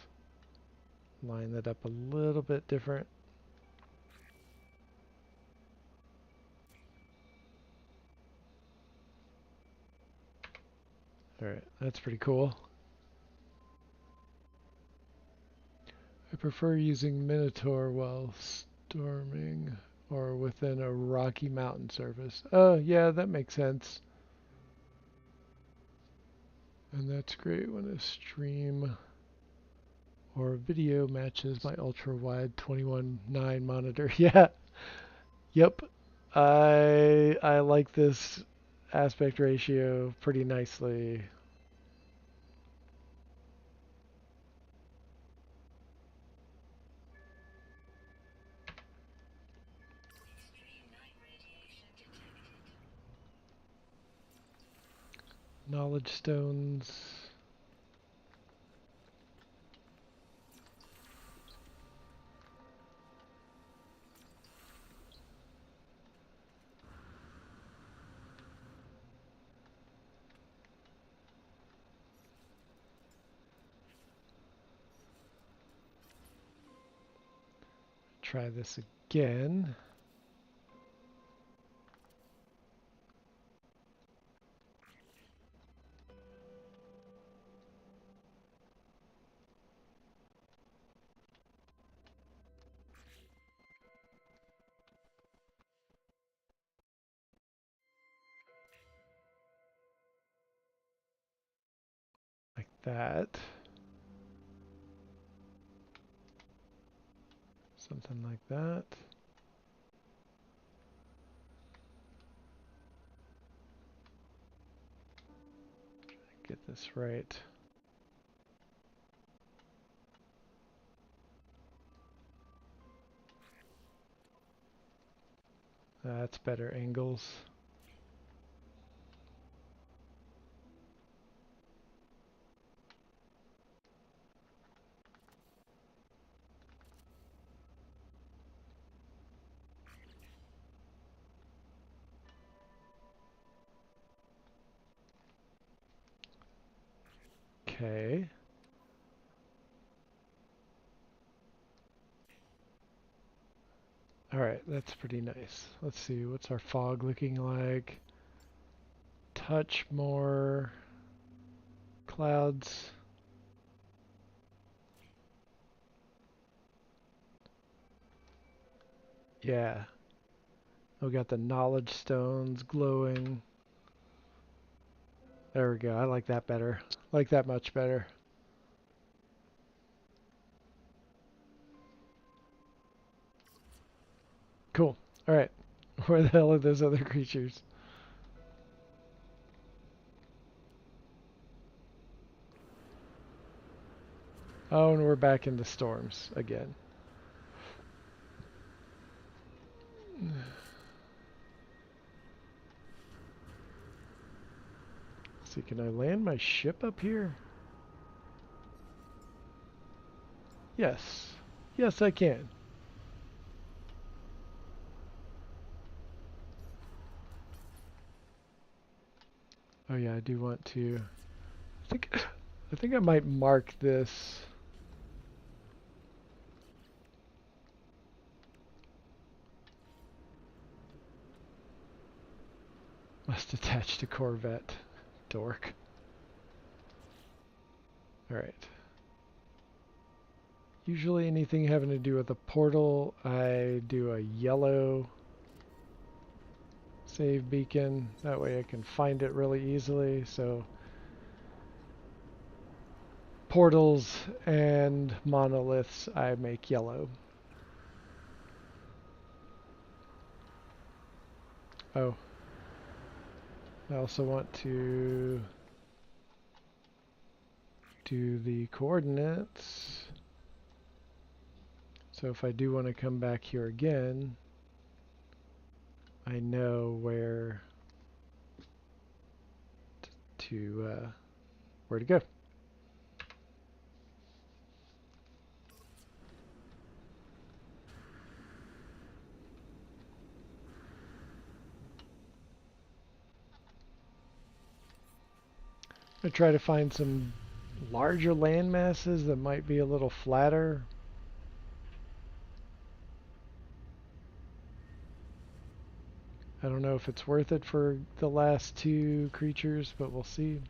Line that up a little bit different. Alright, that's pretty cool. I prefer using Minotaur while storming or within a rocky mountain surface. Oh, yeah, that makes sense. And that's great when a stream or video matches my ultra-wide 21:9 monitor. Yeah, yep. I like this aspect ratio pretty nicely. Knowledge stones. Try this again. Like that. Something like that. Get this right. That's better angles. Okay. Alright, that's pretty nice. Let's see, what's our fog looking like? Touch more clouds. Yeah. We got the knowledge stones glowing. There we go. I like that better. Like that much better. Cool. Alright. Where the hell are those other creatures? Oh, and we're back into storms again. See, can I land my ship up here? Yes. Yes, I can. Oh yeah, I do want to. I think I might mark this. Must attach to corvette. Dork. Alright. Usually anything having to do with a portal, I do a yellow save beacon. That way I can find it really easily. So portals and monoliths I make yellow. Oh. I also want to do the coordinates. So if I do want to come back here again, I know where where to go. I try to find some larger land masses that might be a little flatter. I don't know if it's worth it for the last two creatures, but we'll see.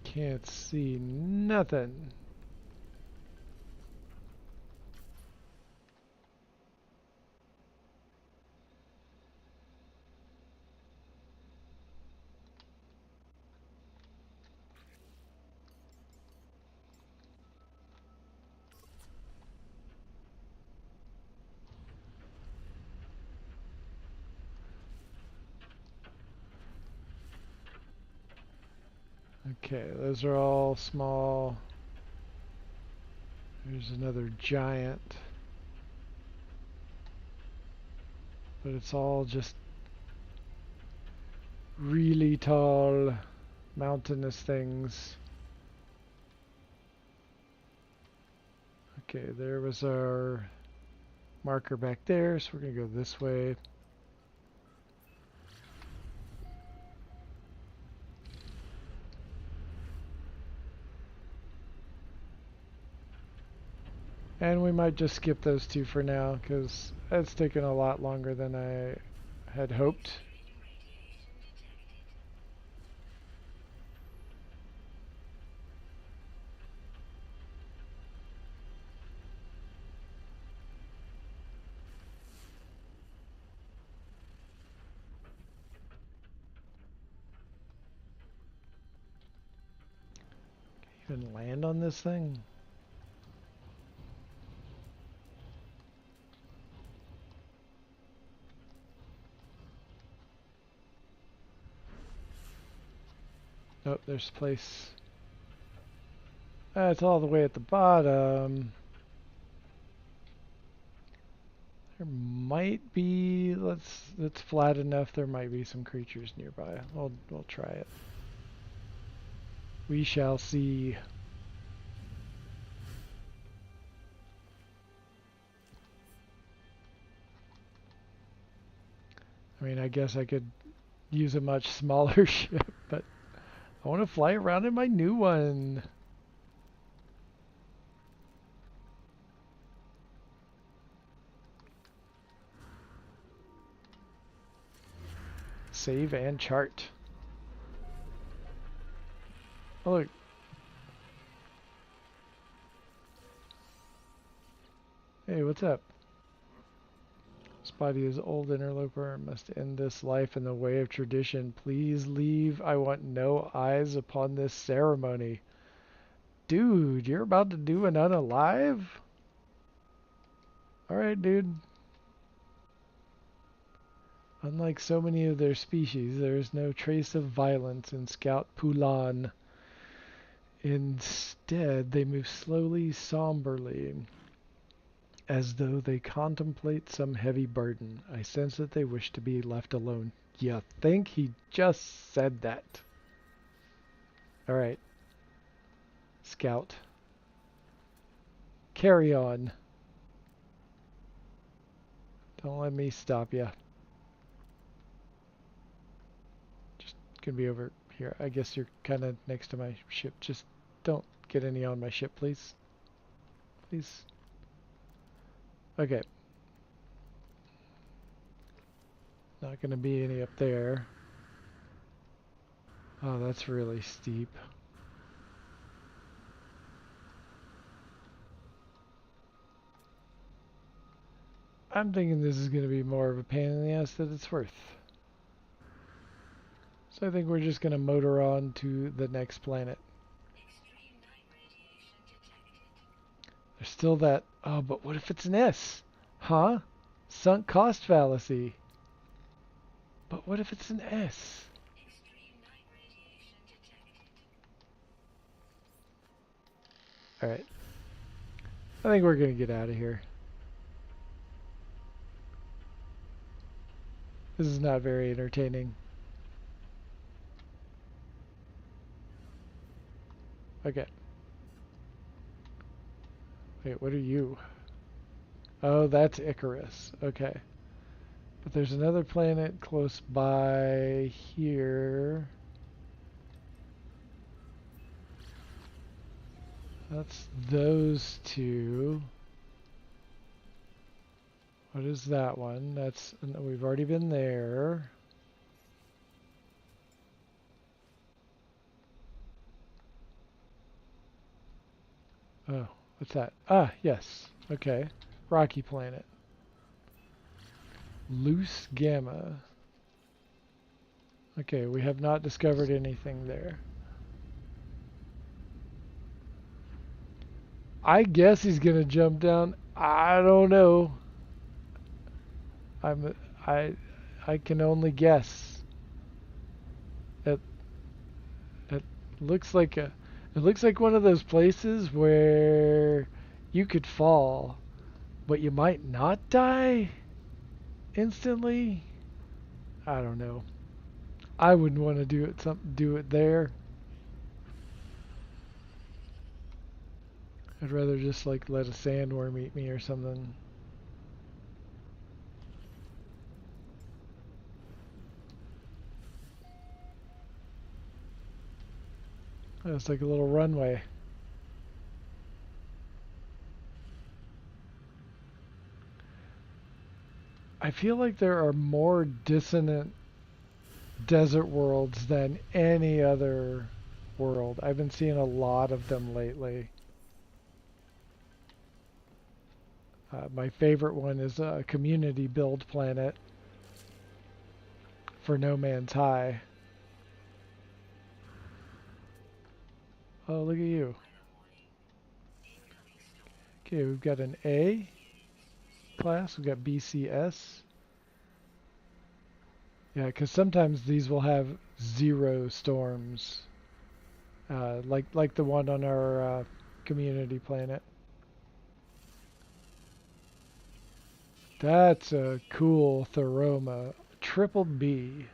Can't see nothing. Okay, those are all small. There's another giant. But it's all just really tall, mountainous things. Okay, there was our marker back there, so we're going to go this way. And we might just skip those two for now, because it's taken a lot longer than I had hoped. Can you even land on this thing? Nope, there's a place. It's all the way at the bottom. There might be, it's flat enough, there might be some creatures nearby. We'll try it. We shall see. I mean, I guess I could use a much smaller ship, but I want to fly around in my new one. Save and chart. Oh, look. Hey, what's up? Spotty is old interloper. Must end this life in the way of tradition. Please leave. I want no eyes upon this ceremony. Dude, you're about to do an unalive? Alright, dude. Unlike so many of their species, there is no trace of violence in Scout Poulan. Instead, they move slowly, somberly, as though they contemplate some heavy burden. I sense that they wish to be left alone. You think he just said that? Alright. Scout. Carry on. Don't let me stop you. Just gonna be over here. I guess you're kind of next to my ship. Just don't get any on my ship, please. Please. Okay. Not gonna be any up there. Oh, that's really steep. I'm thinking this is gonna be more of a pain in the ass than it's worth. So I think we're just gonna motor on to the next planet. There's still that. Oh, but what if it's an S? Huh? Sunk cost fallacy. But what if it's an S? Alright. I think we're gonna get out of here. This is not very entertaining. Okay. Wait, what are you? Oh, that's Icarus. Okay. But there's another planet close by here. That's those two. What is that one? That's, we've already been there. Oh, what's that? Ah, yes. Okay. Rocky planet. Loose Gamma. Okay, we have not discovered anything there. I guess he's gonna jump down. I don't know. I'm I I can only guess. It it looks like a it looks like one of those places where you could fall, but you might not die instantly. I don't know. I wouldn't want to do it there. I'd rather just like let a sandworm eat me or something. Oh, it's like a little runway. I feel like there are more dissonant desert worlds than any other world. I've been seeing a lot of them lately. My favorite one is a community build planet for No Man's High. Oh, look at you. Okay, we've got an A class. We've got BCS. Yeah, because sometimes these will have 0 storms, like the one on our community planet. That's a cool Theroma. Triple B.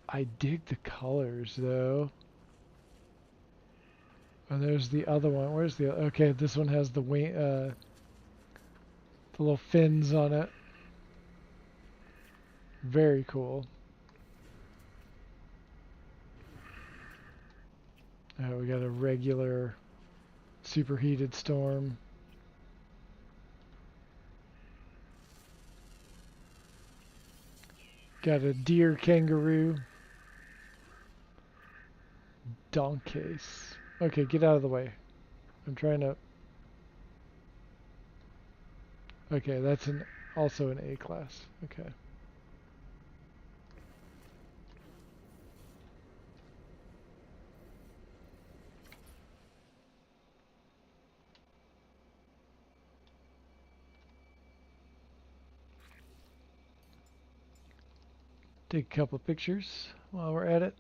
I dig the colors though. And there's the other one. Where's the other? Okay, this one has the wing, the little fins on it. Very cool. We got a regular superheated storm. Got a deer kangaroo. Donkcase. Okay, get out of the way. I'm trying to... Okay, that's also an A class. Okay. Take a couple of pictures while we're at it.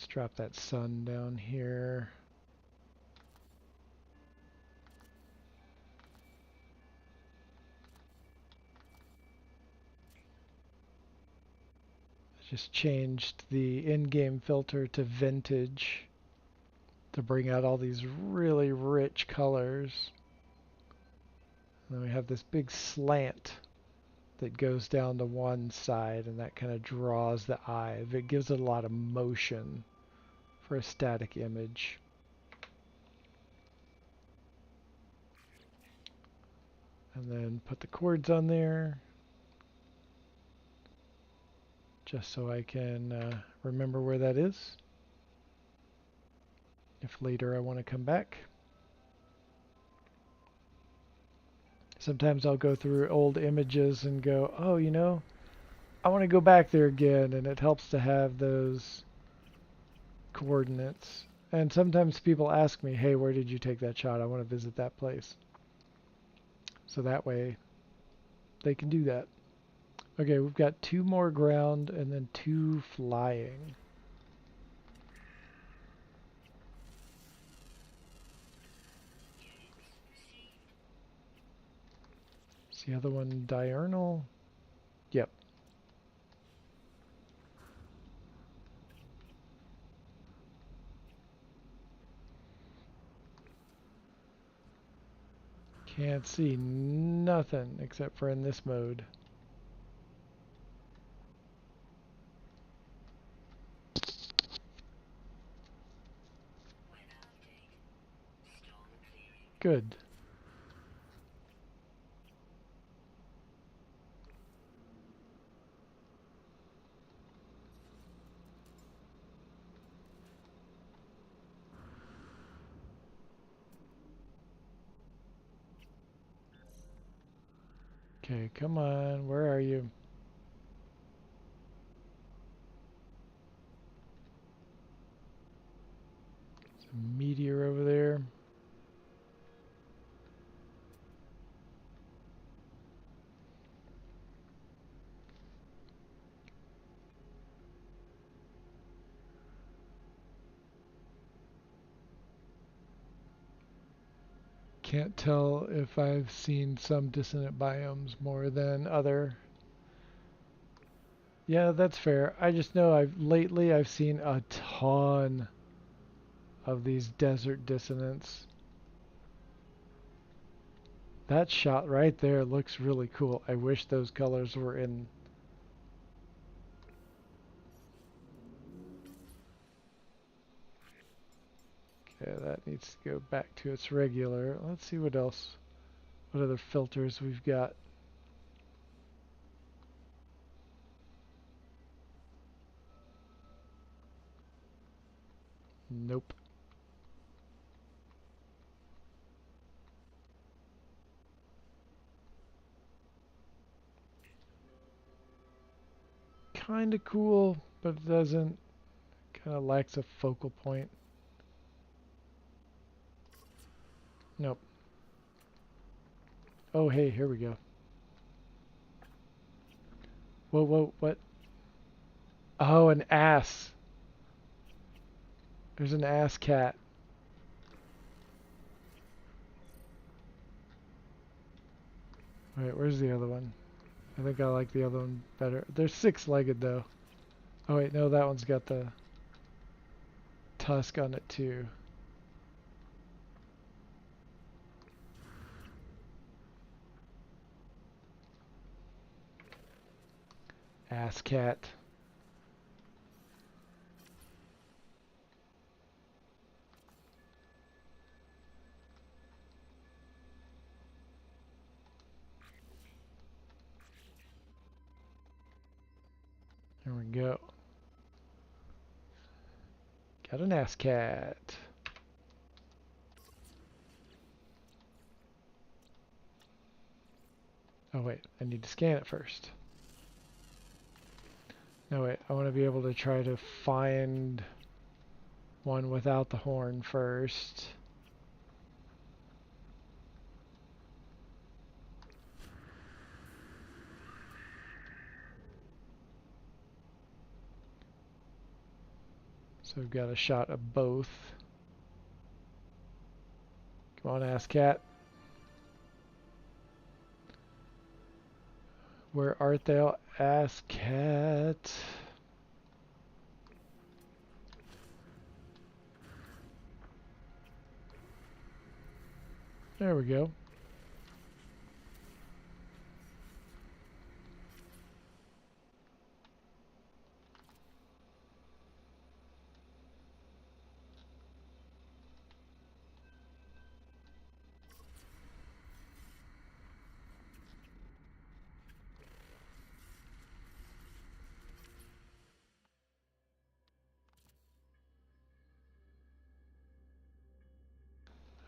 Let's drop that sun down here. Just changed the in-game filter to vintage to bring out all these really rich colors. And then we have this big slant that goes down to one side, and that kind of draws the eye. It gives it a lot of motion for a static image. And then put the chords on there, just so I can remember where that is if later I want to come back. Sometimes I'll go through old images and go, oh, you know, I want to go back there again, and it helps to have those coordinates. And sometimes people ask me, hey, where did you take that shot? I want to visit that place. So that way they can do that. Okay, we've got 2 more ground and then 2 flying. Is the other one diurnal? Yep. Can't see nothing except for in this mode. Good. Okay, come on. Where are you? There's a meteor over there. Can't tell if I've seen some dissonant biomes more than other. Yeah, that's fair. I just know lately I've seen a ton of these desert dissonants. That shot right there looks really cool. I wish those colors were in. Okay, that needs to go back to its regular. Let's see what else. What other filters we've got. Nope. Kinda cool, but it doesn't. Kinda lacks a focal point. Nope. Oh, hey, here we go. Whoa, whoa, what? Oh, an ass. There's an ass cat. Wait, where's the other one? I think I like the other one better. They're 6-legged though. Oh wait, no, that one's got the tusk on it too. Ass cat. There we go. Got an ass cat. Oh wait, I need to scan it first. No wait, I want to be able to try to find one without the horn first. So we've got a shot of both. Come on, ass cat. Where art thou, ass cat? There we go.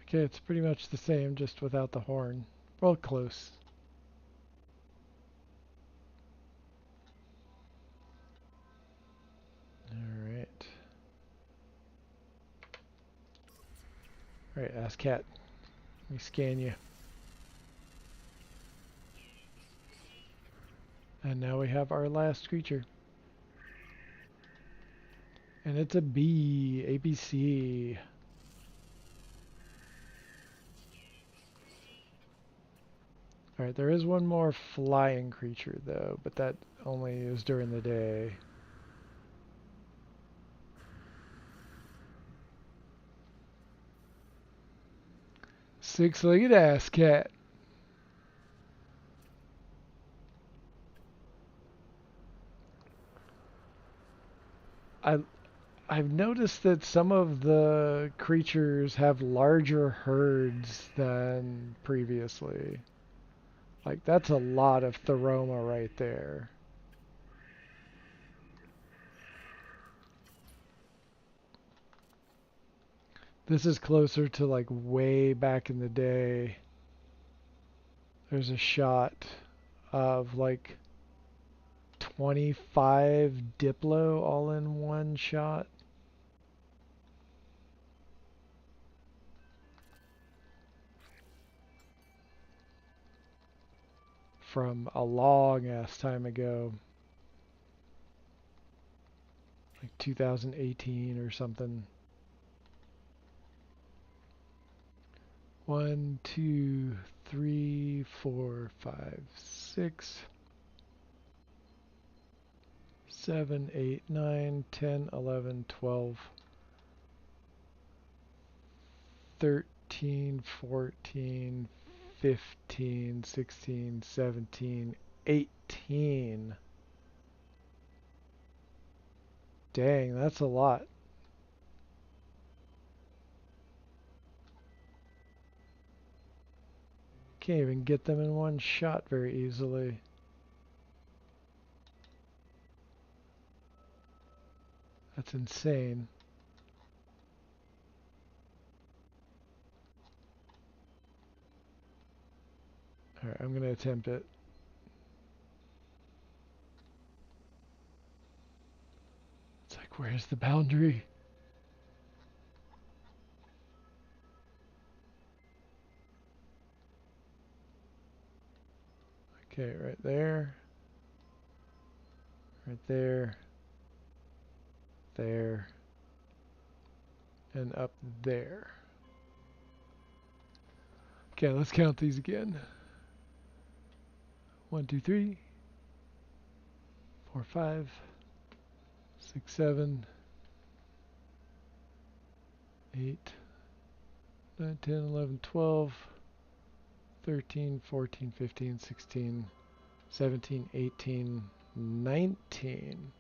Okay, it's pretty much the same, just without the horn. Well, close. Alright. Alright, ass cat. Let me scan you. And now we have our last creature. And it's a B, ABC. Alright, there is one more flying creature though, but that only is during the day. Six-legged ass cat. I've noticed that some of the creatures have larger herds than previously. Like, that's a lot of Theroma right there. This is closer to like way back in the day. There's a shot of like 25 Diplo all in one shot. From a long ass time ago. Like 2018 or something. 1, 2, 3, 4, 5, 6, 7, 8, 9, 10, 11, 12, 13, 14, 15, 16, 17, 18. Dang, that's a lot. Can't even get them in one shot very easily. That's insane. Alright, I'm gonna attempt it. It's like, where's the boundary? Okay, right there. Right there. There. And up there. Okay, let's count these again. 1, 2, 3, 4, 5, 6, 7, 8, 9, 10, 11, 12, 13, 14, 15, 16, 17, 18, 19.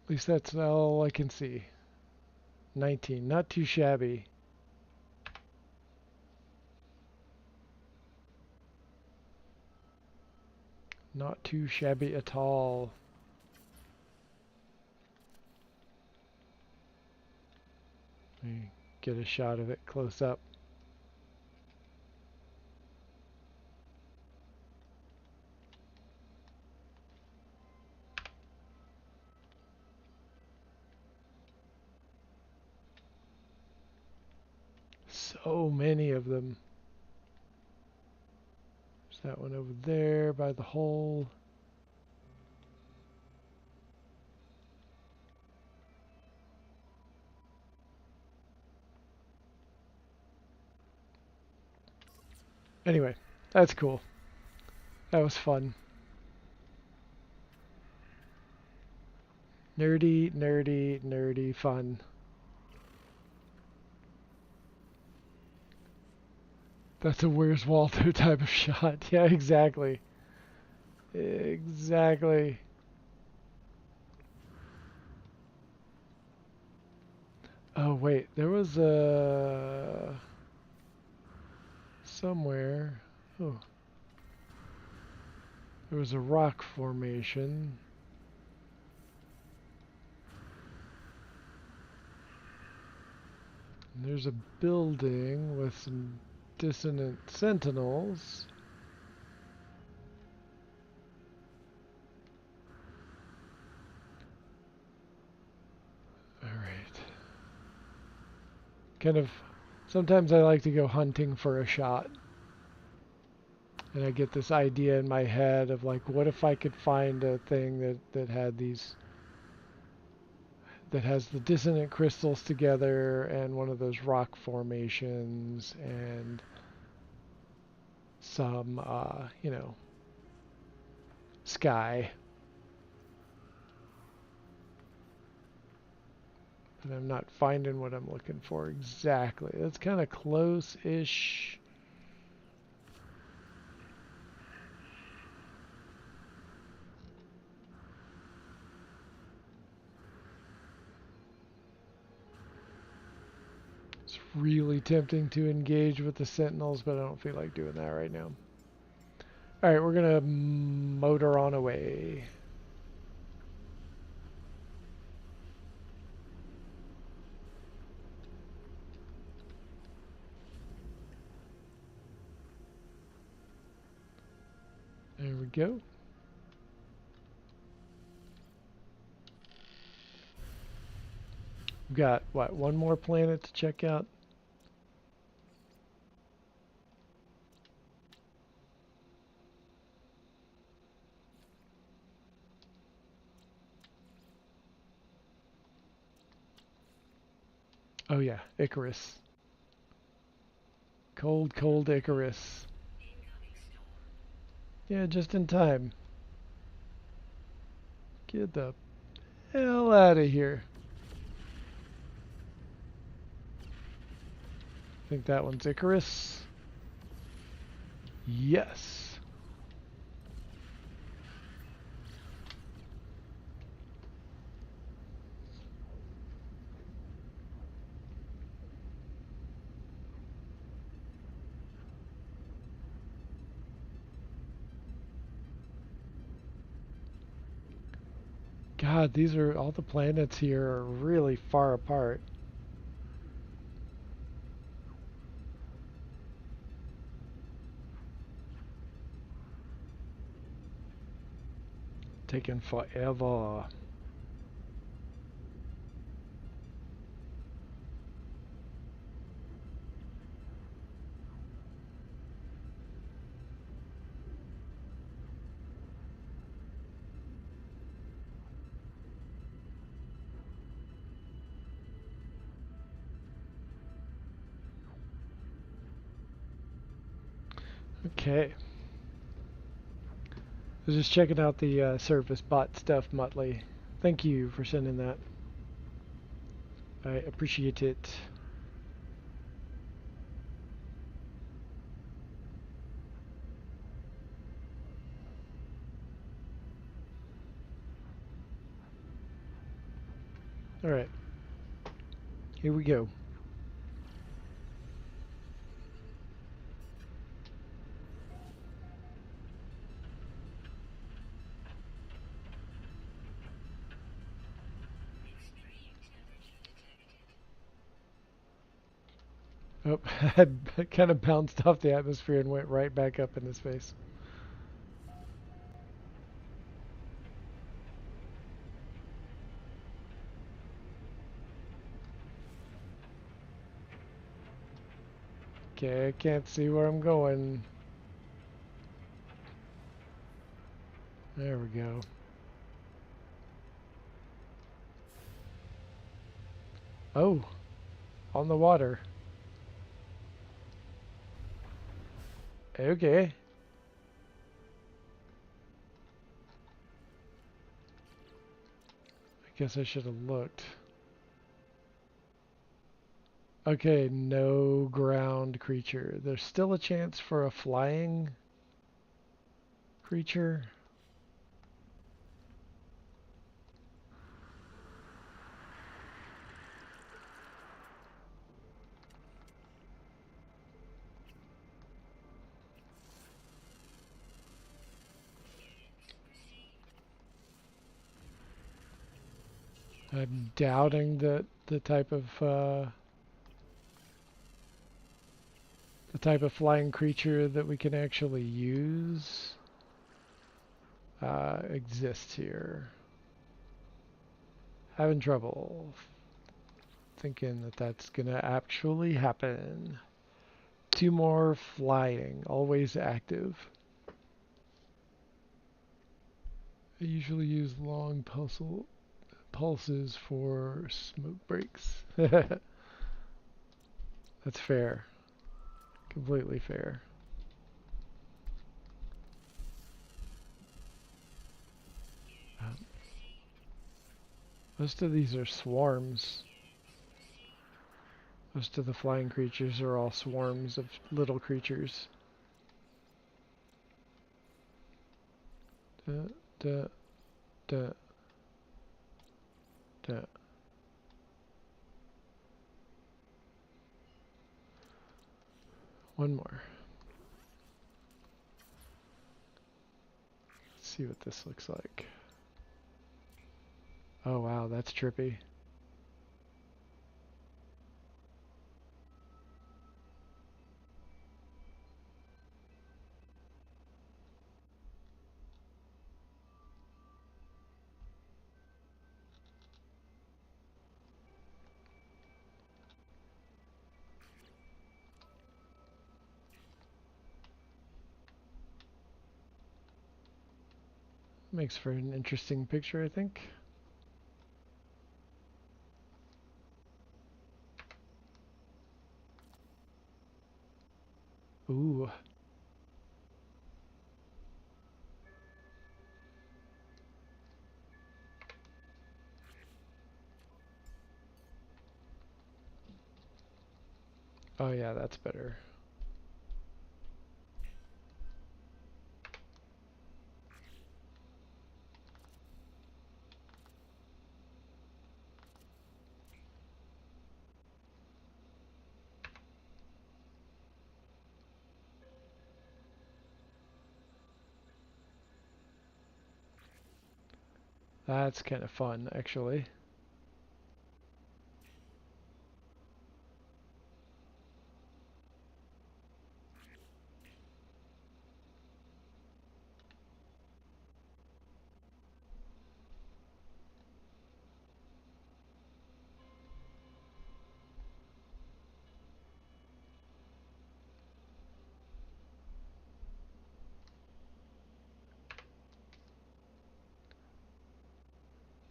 At least that's all I can see. 19, not too shabby. Not too shabby at all. Let me get a shot of it close up. So many of them. There's that one over there by the hole. Anyway, that's cool. That was fun. Nerdy, nerdy, nerdy fun. That's a Where's Waldo type of shot. Yeah, exactly. Exactly. Oh, wait. There was a... somewhere. Oh. There was a rock formation. And there's a building with some dissonant sentinels. Alright. Kind of... Sometimes I like to go hunting for a shot. And I get this idea in my head of like, what if I could find a thing that had these... that has the dissonant crystals together and one of those rock formations and some, you know, sky. And I'm not finding what I'm looking for exactly. That's kind of close-ish. It's really tempting to engage with the sentinels, but I don't feel like doing that right now. Alright, we're going to motor on away. There we go. We've got, what, one more planet to check out? Oh yeah, Icarus. Cold, cold Icarus. Yeah, just in time. Get the hell out of here. I think that one's Icarus. Yes. God, these are all the planets here are really far apart. Taking forever. Okay. I was just checking out the service bot stuff, Muttley. Thank you for sending that. I appreciate it. Alright. Here we go. Oh, I kind of bounced off the atmosphere and went right back up in his face. Okay, I can't see where I'm going. There we go. Oh, on the water. Okay. I guess I should have looked. Okay, no ground creature. There's still a chance for a flying creature. I'm doubting that the type of flying creature that we can actually use exists here. Having trouble thinking that that's gonna actually happen. 2 more flying, always active. I usually use long pulses for smoke breaks. That's fair. Completely fair. Most of these are swarms. Most of the flying creatures are all swarms of little creatures. Duh, duh, duh, duh. One more. Let's see what this looks like. Oh wow, that's trippy. Makes for an interesting picture, I think. Ooh. Oh yeah, that's better. That's kind of fun, actually.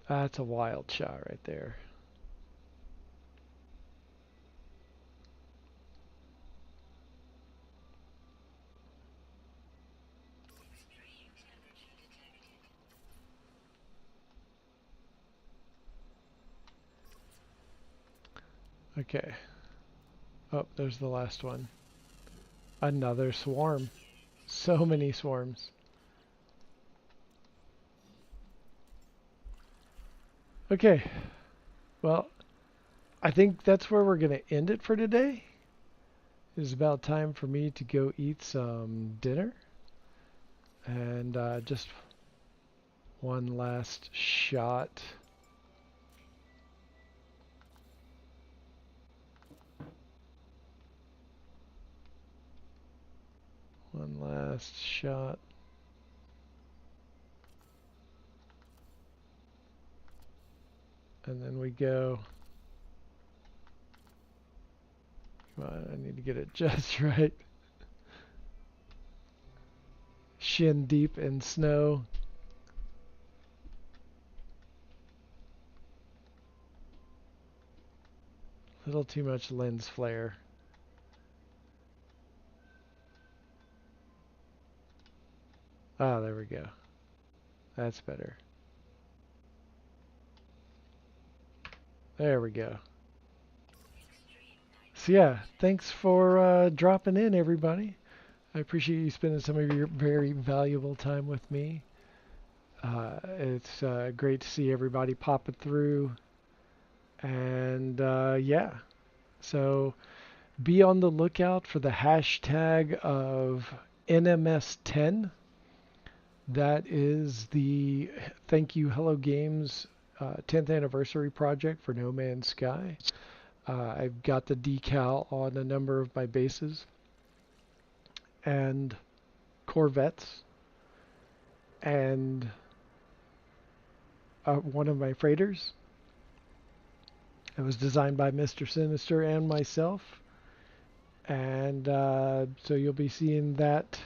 That's a wild shot right there. Okay. Oh, there's the last one. Another swarm. So many swarms. Okay. Well, I think that's where we're going to end it for today. It's about time for me to go eat some dinner. And just one last shot. One last shot. And then we go. Come on, I need to get it just right. Shin deep in snow. Little too much lens flare. Ah, there we go. That's better. There we go. So yeah, thanks for dropping in, everybody. I appreciate you spending some of your very valuable time with me. It's great to see everybody popping through. And yeah, so be on the lookout for the hashtag of NMS10. That is the Thank You Hello Games 10th anniversary project for No Man's Sky. I've got the decal on a number of my bases and corvettes and one of my freighters. It was designed by Mr. Sinister and myself. And so you'll be seeing that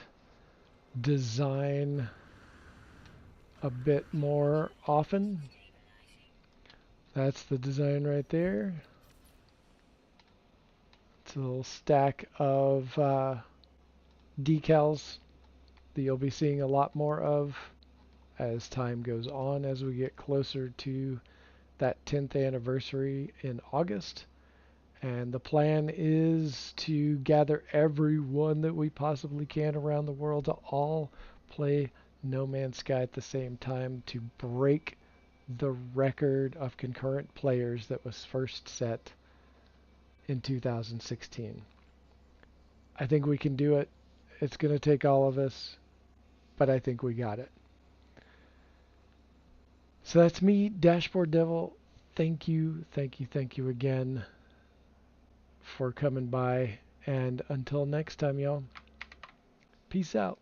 design a bit more often. That's the design right there. It's a little stack of decals that you'll be seeing a lot more of as time goes on, as we get closer to that 10th anniversary in August. And the plan is to gather everyone that we possibly can around the world to all play No Man's Sky at the same time to break the record of concurrent players that was first set in 2016. I think we can do it. It's going to take all of us, but I think we got it. So that's me, Dashboard Devil. Thank you, thank you, thank you again for coming by. And until next time, y'all, peace out.